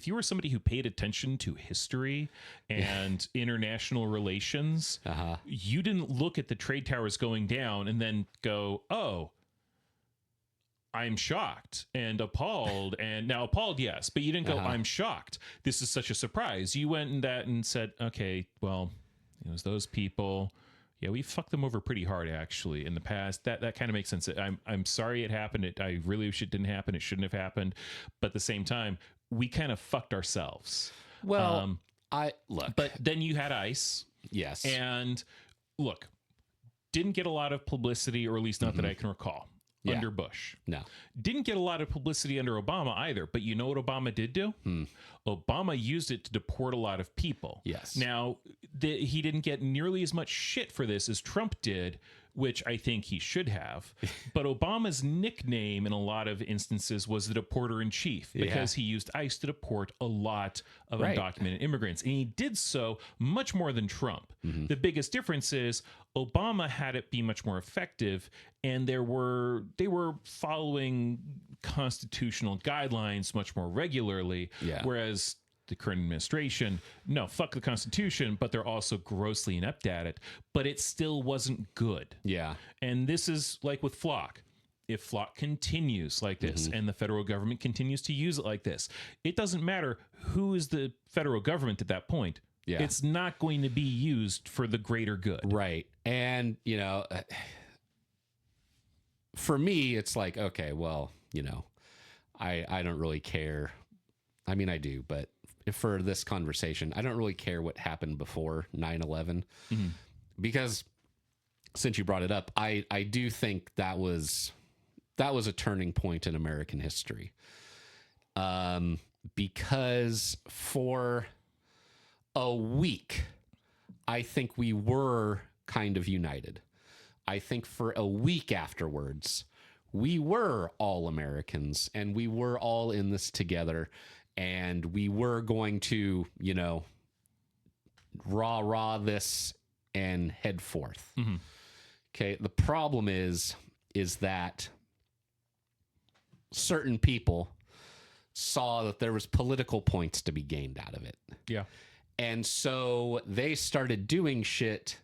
were somebody who paid attention to history and international relations, you didn't look at the trade towers going down and then go, oh, I'm shocked and appalled. And now appalled, yes, but you didn't go, I'm shocked. This is such a surprise. You went in that and said, okay, well, it was those people. Yeah, we fucked them over pretty hard, actually, in the past. That kind of makes sense. I'm sorry it happened. I really wish it didn't happen. It shouldn't have happened. But at the same time, we kind of fucked ourselves. Well, look. But then you had ICE. Yes. And look, didn't get a lot of publicity, or at least not that I can recall, under Bush. No. Didn't get a lot of publicity under Obama either. But you know what Obama did do? Obama used it to deport a lot of people. Yes. Now, he didn't get nearly as much shit for this as Trump did, which I think he should have. But Obama's nickname in a lot of instances was the deporter in chief, because he used ICE to deport a lot of undocumented immigrants. And he did so much more than Trump. The biggest difference is Obama had it be much more effective, and they were following constitutional guidelines much more regularly. Whereas the current administration, no, fuck the Constitution, but they're also grossly inept at it. But it still wasn't good. Yeah. And this is like with Flock. If Flock continues like this and the federal government continues to use it like this, it doesn't matter who is the federal government at that point. Yeah. It's not going to be used for the greater good. Right. And, you know, for me, it's like, okay, well, you know, I don't really care. I mean, I do, but for this conversation, I don't really care what happened before 9/11 because since you brought it up, I do think that was a turning point in American history. Because for a week, I think we were kind of united. I think for a week afterwards, we were all Americans and we were all in this together, and we were going to, you know, rah this and head forth. Okay, the problem is that certain people saw that there was political points to be gained out of it. Yeah. And so they started doing shit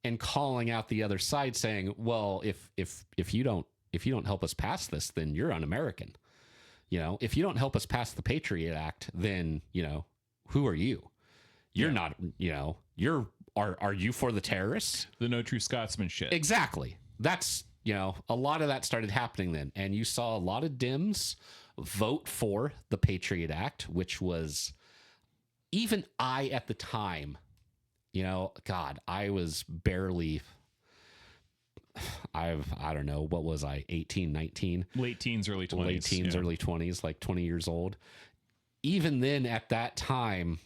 and calling out the other side saying, well, if you don't help us pass this, then you're un-American. You know, if you don't help us pass the Patriot Act, then, you know, who are you? You're not, you know, are you for the terrorists? The no true Scotsman shit. Exactly. That's, you know, a lot of that started happening then. And you saw a lot of Dems vote for the Patriot Act, which was, even I at the time, you know, God, I was barely, I don't know, what was I, 18, 19? Late teens, early 20s. Late teens, early 20s, like 20 years old. Even then, at that time,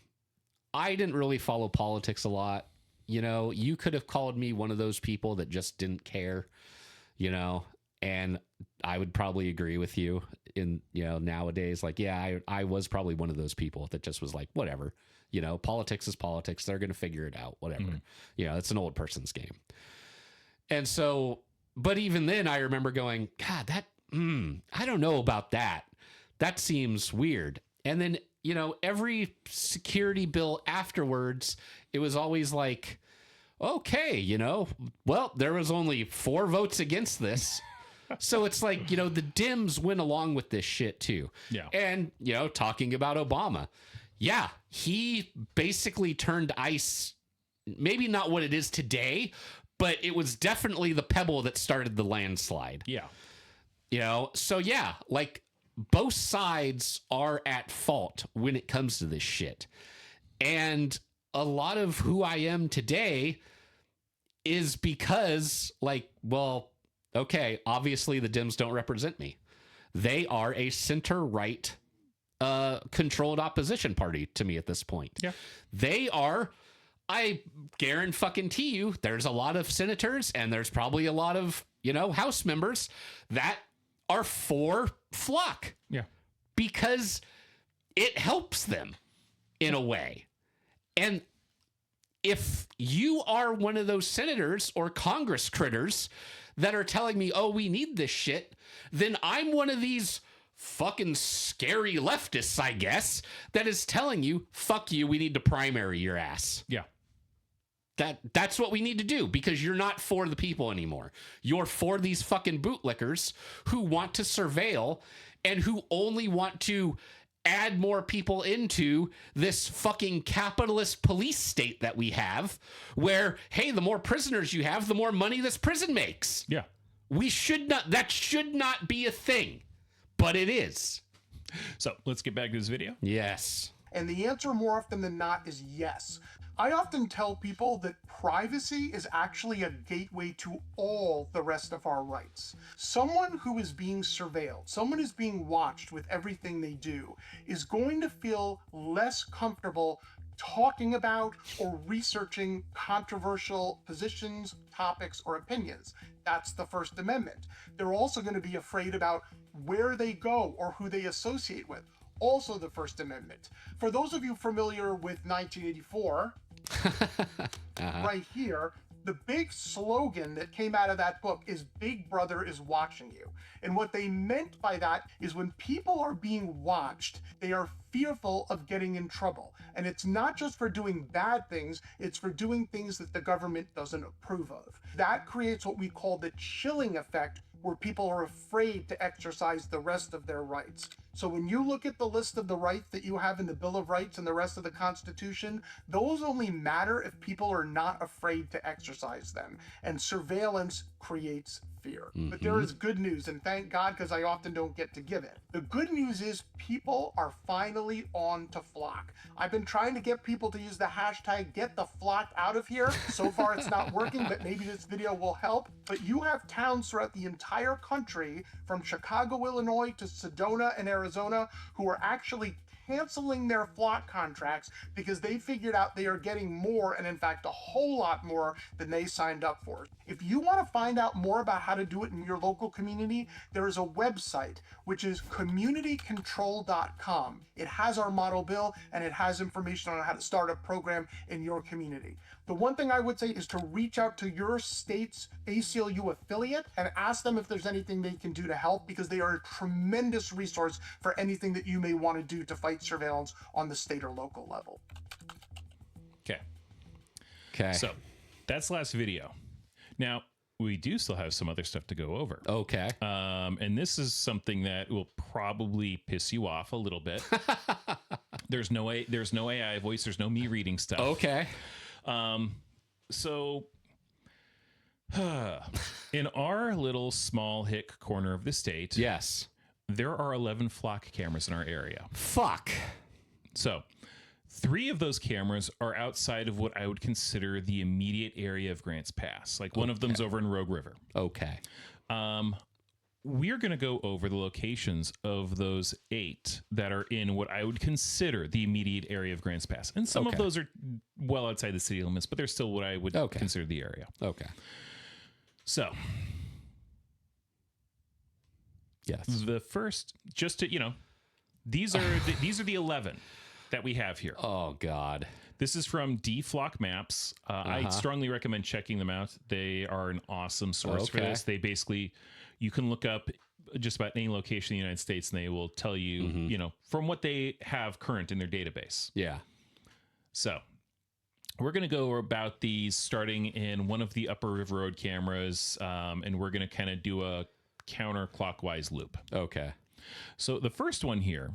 I didn't really follow politics a lot. You know, you could have called me one of those people that just didn't care, you know, and I would probably agree with you in, you know, nowadays, like, yeah, I was probably one of those people that just was like, whatever, you know, politics is politics. They're going to figure it out, whatever. You know, it's an old person's game. And so, but even then I remember going, God, that, I don't know about that. That seems weird. And then, you know, every security bill afterwards, it was always like, okay, you know, well, there was only 4 votes against this. So it's like, you know, the Dems went along with this shit too. Yeah. And, you know, talking about Obama. Yeah, he basically turned ICE, maybe not what it is today, but it was definitely the pebble that started the landslide. Yeah. You know, so yeah, like both sides are at fault when it comes to this shit. And a lot of who I am today is because, like, well, okay, obviously the Dems don't represent me. They are a center-right controlled opposition party to me at this point. Yeah. They are, I guarantee you, there's a lot of senators and there's probably a lot of, you know, House members that are for Flock. Yeah. Because it helps them in a way. And if you are one of those senators or Congress critters that are telling me, oh, we need this shit, then I'm one of these fucking scary leftists, I guess, that is telling you, fuck you, we need to primary your ass. Yeah. That's what we need to do, because you're not for the people anymore. You're for these fucking bootlickers who want to surveil and who only want to add more people into this fucking capitalist police state that we have, where, hey, the more prisoners you have, the more money this prison makes. Yeah. That should not be a thing, but it is. So let's get back to this video. Yes. And the answer more often than not is yes. I often tell people that privacy is actually a gateway to all the rest of our rights. Someone who is being surveilled, someone who's being watched with everything they do, is going to feel less comfortable talking about or researching controversial positions, topics, or opinions. That's the First Amendment. They're also going to be afraid about where they go or who they associate with. Also the First Amendment. For those of you familiar with 1984, right here, the big slogan that came out of that book is Big Brother is watching you. And what they meant by that is when people are being watched, they are fearful of getting in trouble. And it's not just for doing bad things, it's for doing things that the government doesn't approve of. That creates what we call the chilling effect, where people are afraid to exercise the rest of their rights. So when you look at the list of the rights that you have in the Bill of Rights and the rest of the Constitution, those only matter if people are not afraid to exercise them. And surveillance creates fear. But there is good news, and thank God, because I often don't get to give it. The good news is people are finally on to Flock. I've been trying to get people to use the hashtag #GetTheFlock out of here. So far it's not working, but maybe this video will help. But you have towns throughout the entire country, from Chicago, Illinois to Sedona and Arizona, who are actually canceling their flock contracts because they figured out they are getting more, and in fact a whole lot more than they signed up for. If you want to find out more about how to do it in your local community, there is a website which is communitycontrol.com. It has our model bill and it has information on how to start a program in your community. The one thing I would say is to reach out to your state's ACLU affiliate and ask them if there's anything they can do to help, because they are a tremendous resource for anything that you may want to do to fight surveillance on the state or local level. Okay. So that's the last video. Now, we do still have some other stuff to go over. Okay. And this is something that will probably piss you off a little bit. There's no AI voice. There's no me reading stuff. Okay. So in our little small hick corner of the state, yes, there are 11 flock cameras in our area. Fuck. So 3 of those cameras are outside of what I would consider the immediate area of Grants Pass. Like one of them's over in Rogue River. Okay. We're going to go over the locations of those 8 that are in what I would consider the immediate area of Grants Pass. And some of those are well outside the city limits, but they're still what I would consider the area. Okay. So, yes. The first, just to, these are the 11 that we have here. Oh, God. This is from DFlock Maps. I strongly recommend checking them out. They are an awesome source for this. They basically, you can look up just about any location in the United States and they will tell you, from what they have current in their database. Yeah. So we're going to go about these starting in one of the Upper River Road cameras, and we're going to kind of do a counterclockwise loop. Okay. So the first one here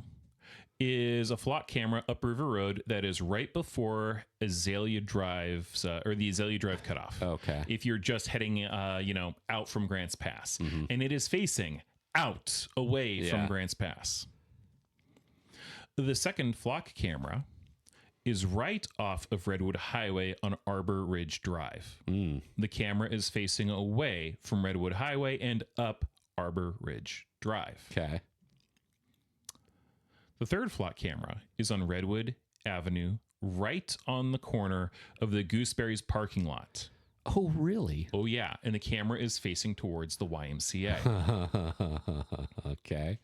is a flock camera up River Road that is right before Azalea Drive's or the Azalea Drive cutoff. Okay. If you're just heading, out from Grants Pass, and it is facing out away from Grants Pass. The second flock camera is right off of Redwood Highway on Arbor Ridge Drive. The camera is facing away from Redwood Highway and up Arbor Ridge Drive. Okay. The third flock camera is on Redwood Avenue, right on the corner of the Gooseberries parking lot. Oh, really? Oh, yeah. And the camera is facing towards the YMCA. Okay.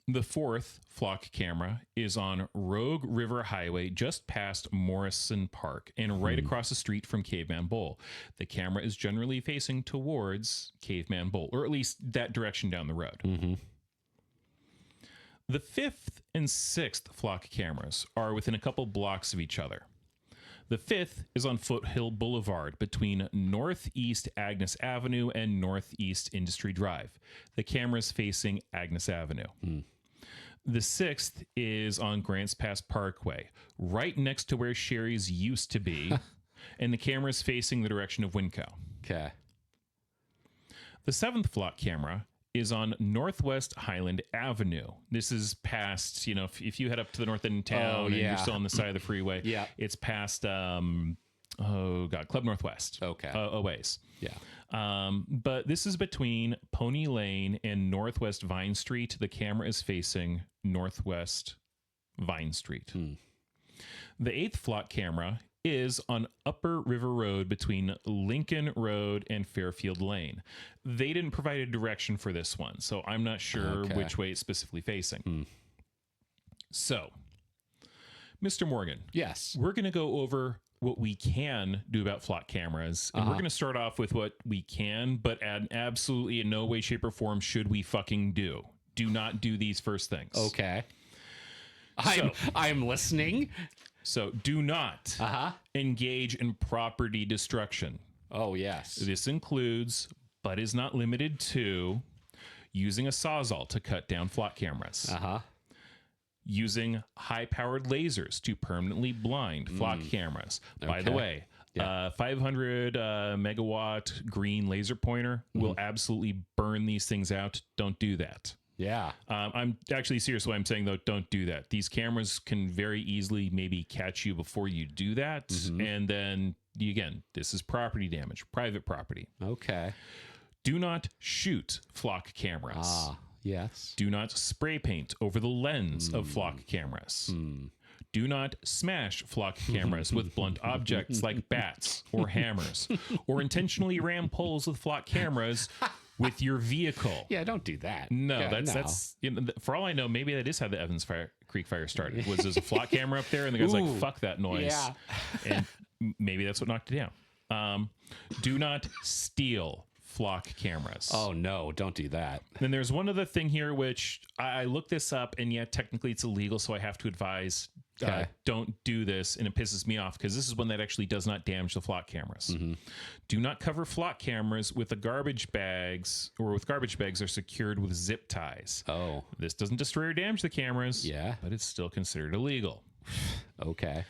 The fourth flock camera is on Rogue River Highway, just past Morrison Park and right across the street from Caveman Bowl. The camera is generally facing towards Caveman Bowl, or at least that direction down the road. The fifth and sixth flock cameras are within a couple blocks of each other. The fifth is on Foothill Boulevard between Northeast Agnes Avenue and Northeast Industry Drive. The camera is facing Agnes Avenue. The sixth is on Grants Pass Parkway, right next to where Sherry's used to be, and the camera is facing the direction of Winco. Okay. The seventh flock camera is on Northwest Highland Avenue. This is past, if you head up to the north end of town and you're still on the side of the freeway, it's past, Club Northwest. Okay. A ways. Yeah. But this is between Pony Lane and Northwest Vine Street. The camera is facing Northwest Vine Street. The eighth flock camera is on Upper River Road between Lincoln Road and Fairfield Lane. They didn't provide a direction for this one, so I'm not sure which way it's specifically facing. So, Mr. Morgan. Yes. We're going to go over what we can do about flock cameras, and we're going to start off with what we can, but absolutely in no way, shape, or form should we fucking do. Do not do these first things. Okay. I'm listening. So do not engage in property destruction. Oh, yes. This includes, but is not limited to, using a Sawzall to cut down flock cameras. Using high-powered lasers to permanently blind flock cameras. By the way, 500 megawatt green laser pointer will absolutely burn these things out. Don't do that. Yeah. I'm actually serious when I'm saying, though, don't do that. These cameras can very easily maybe catch you before you do that. And then, again, this is property damage, private property. Okay. Do not shoot flock cameras. Yes. Do not spray paint over the lens of flock cameras. Do not smash flock cameras with blunt objects like bats or hammers, or intentionally ram poles with flock cameras with your vehicle. Yeah, don't do that. No, Yeah, that's you know, for all I know, maybe that is how the Evans Creek fire started. Was there's a flock camera up there, and the guy's like, "Fuck that noise," and maybe that's what knocked it down. Do not steal flock cameras. Oh no, don't do that. Then there's one other thing here, which I looked this up, and yet technically it's illegal, so I have to advise don't do this, and it pisses me off because this is one that actually does not damage the flock cameras. Do not cover flock cameras with the garbage bags, or with garbage bags are secured with zip ties. Oh, this doesn't destroy or damage the cameras, but it's still considered illegal. Okay.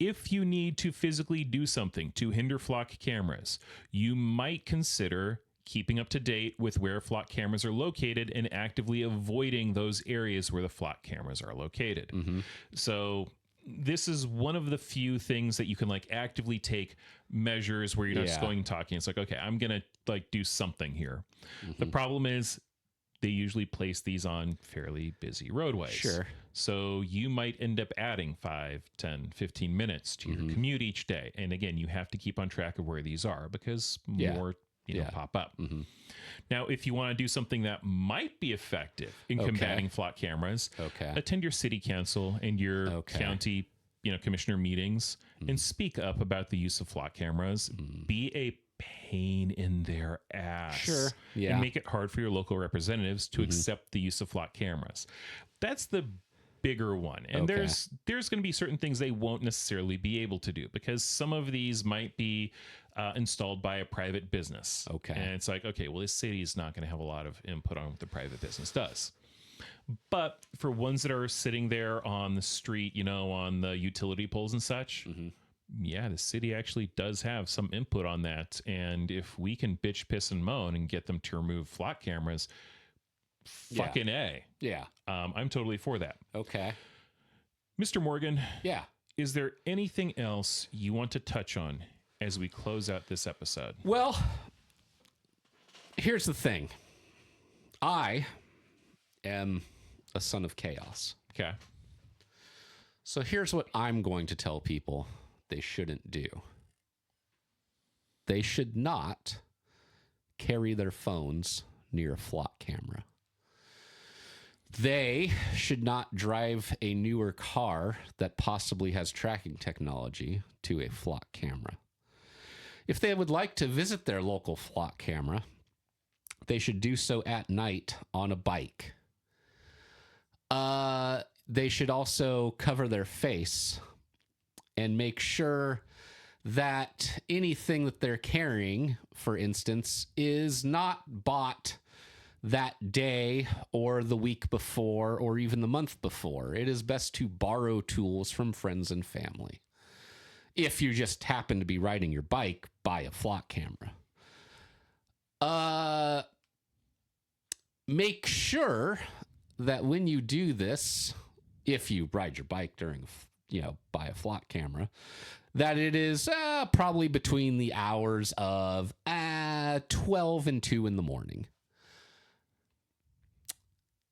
If you need to physically do something to hinder flock cameras, you might consider keeping up to date with where flock cameras are located and actively avoiding those areas where the flock cameras are located. So this is one of the few things that you can like actively take measures where you're not just going and talking. It's like, okay, I'm going to like do something here. The problem is they usually place these on fairly busy roadways. Sure. So you might end up adding 5, 10, 15 minutes to your commute each day. And again, you have to keep on track of where these are because more pop up. Now, if you want to do something that might be effective in combating flock cameras, attend your city council and your county, commissioner meetings and speak up about the use of flock cameras. Be a pain in their ass. Sure. Yeah. And make it hard for your local representatives to accept the use of flock cameras. That's the bigger one. And there's going to be certain things they won't necessarily be able to do because some of these might be installed by a private business. And it's like, okay, well, this city is not going to have a lot of input on what the private business does. But for ones that are sitting there on the street, on the utility poles and such, yeah, the city actually does have some input on that. And if we can bitch, piss, and moan and get them to remove flock cameras, fucking A. Yeah. I'm totally for that. Okay. Mr. Morgan. Yeah. Is there anything else you want to touch on as we close out this episode? Well, here's the thing. I am a son of chaos. Okay. So here's what I'm going to tell people they shouldn't do. They should not carry their phones near a flock camera. They should not drive a newer car that possibly has tracking technology to a flock camera. If they would like to visit their local flock camera, they should do so at night on a bike. They should also cover their face and make sure that anything that they're carrying, for instance, is not bought that day or the week before or even the month before. It is best to borrow tools from friends and family. If you just happen to be riding your bike, buy a flock camera. Make sure that when you do this, if you ride your bike during, buy a flock camera, that it is probably between the hours of 12 and 2 in the morning.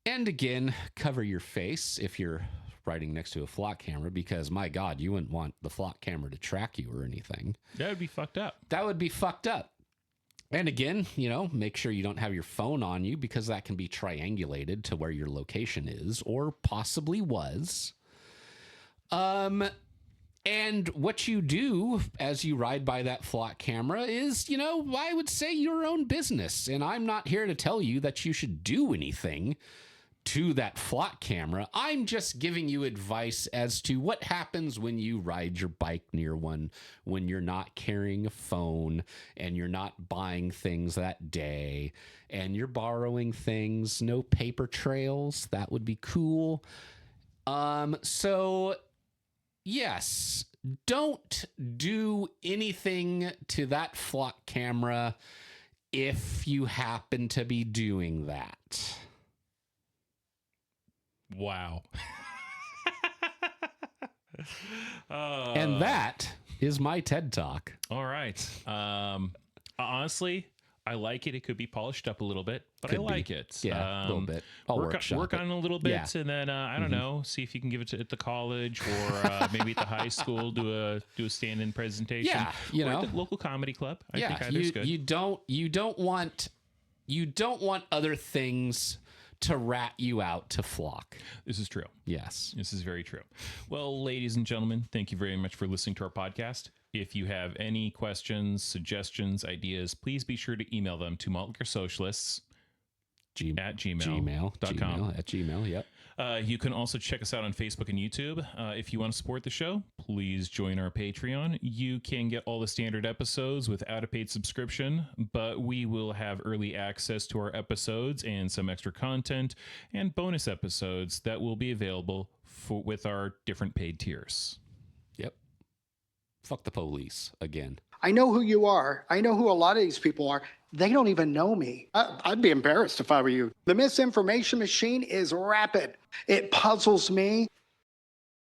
And again, cover your face if you're riding next to a flock camera, because my God, you wouldn't want the flock camera to track you or anything. That would be fucked up. That would be fucked up. And again, make sure you don't have your phone on you, because that can be triangulated to where your location is or possibly was. And what you do as you ride by that flock camera is, I would say your own business. And I'm not here to tell you that you should do anything to that flock camera. I'm just giving you advice as to what happens when you ride your bike near one, when you're not carrying a phone and you're not buying things that day and you're borrowing things. No paper trails. That would be cool. So yes, don't do anything to that flock camera if you happen to be doing that. Wow. And that is my TED Talk. All right. Honestly, I like it. It could be polished up a little bit, but I like it. Yeah, a little bit. I'll work on it a little bit, and then I don't know, see if you can give it at the college or maybe at the high school. Do a stand-in presentation. Yeah, you or know, at the local comedy club. I think yeah, either's good. you don't want other things to rat you out to flock. This is true. Yes, this is very true. Well, ladies and gentlemen, thank you very much for listening to our podcast. If you have any questions, suggestions, ideas, please be sure to email them to maltlickersocialists at gmail.com. Yep. You can also check us out on Facebook and YouTube. If you want to support the show, please join our Patreon. You can get all the standard episodes without a paid subscription, but we will have early access to our episodes and some extra content and bonus episodes that will be available with our different paid tiers. Yep. Fuck the police again. I know who you are. I know who a lot of these people are. They don't even know me. I'd be embarrassed if I were you. The misinformation machine is rapid. It puzzles me.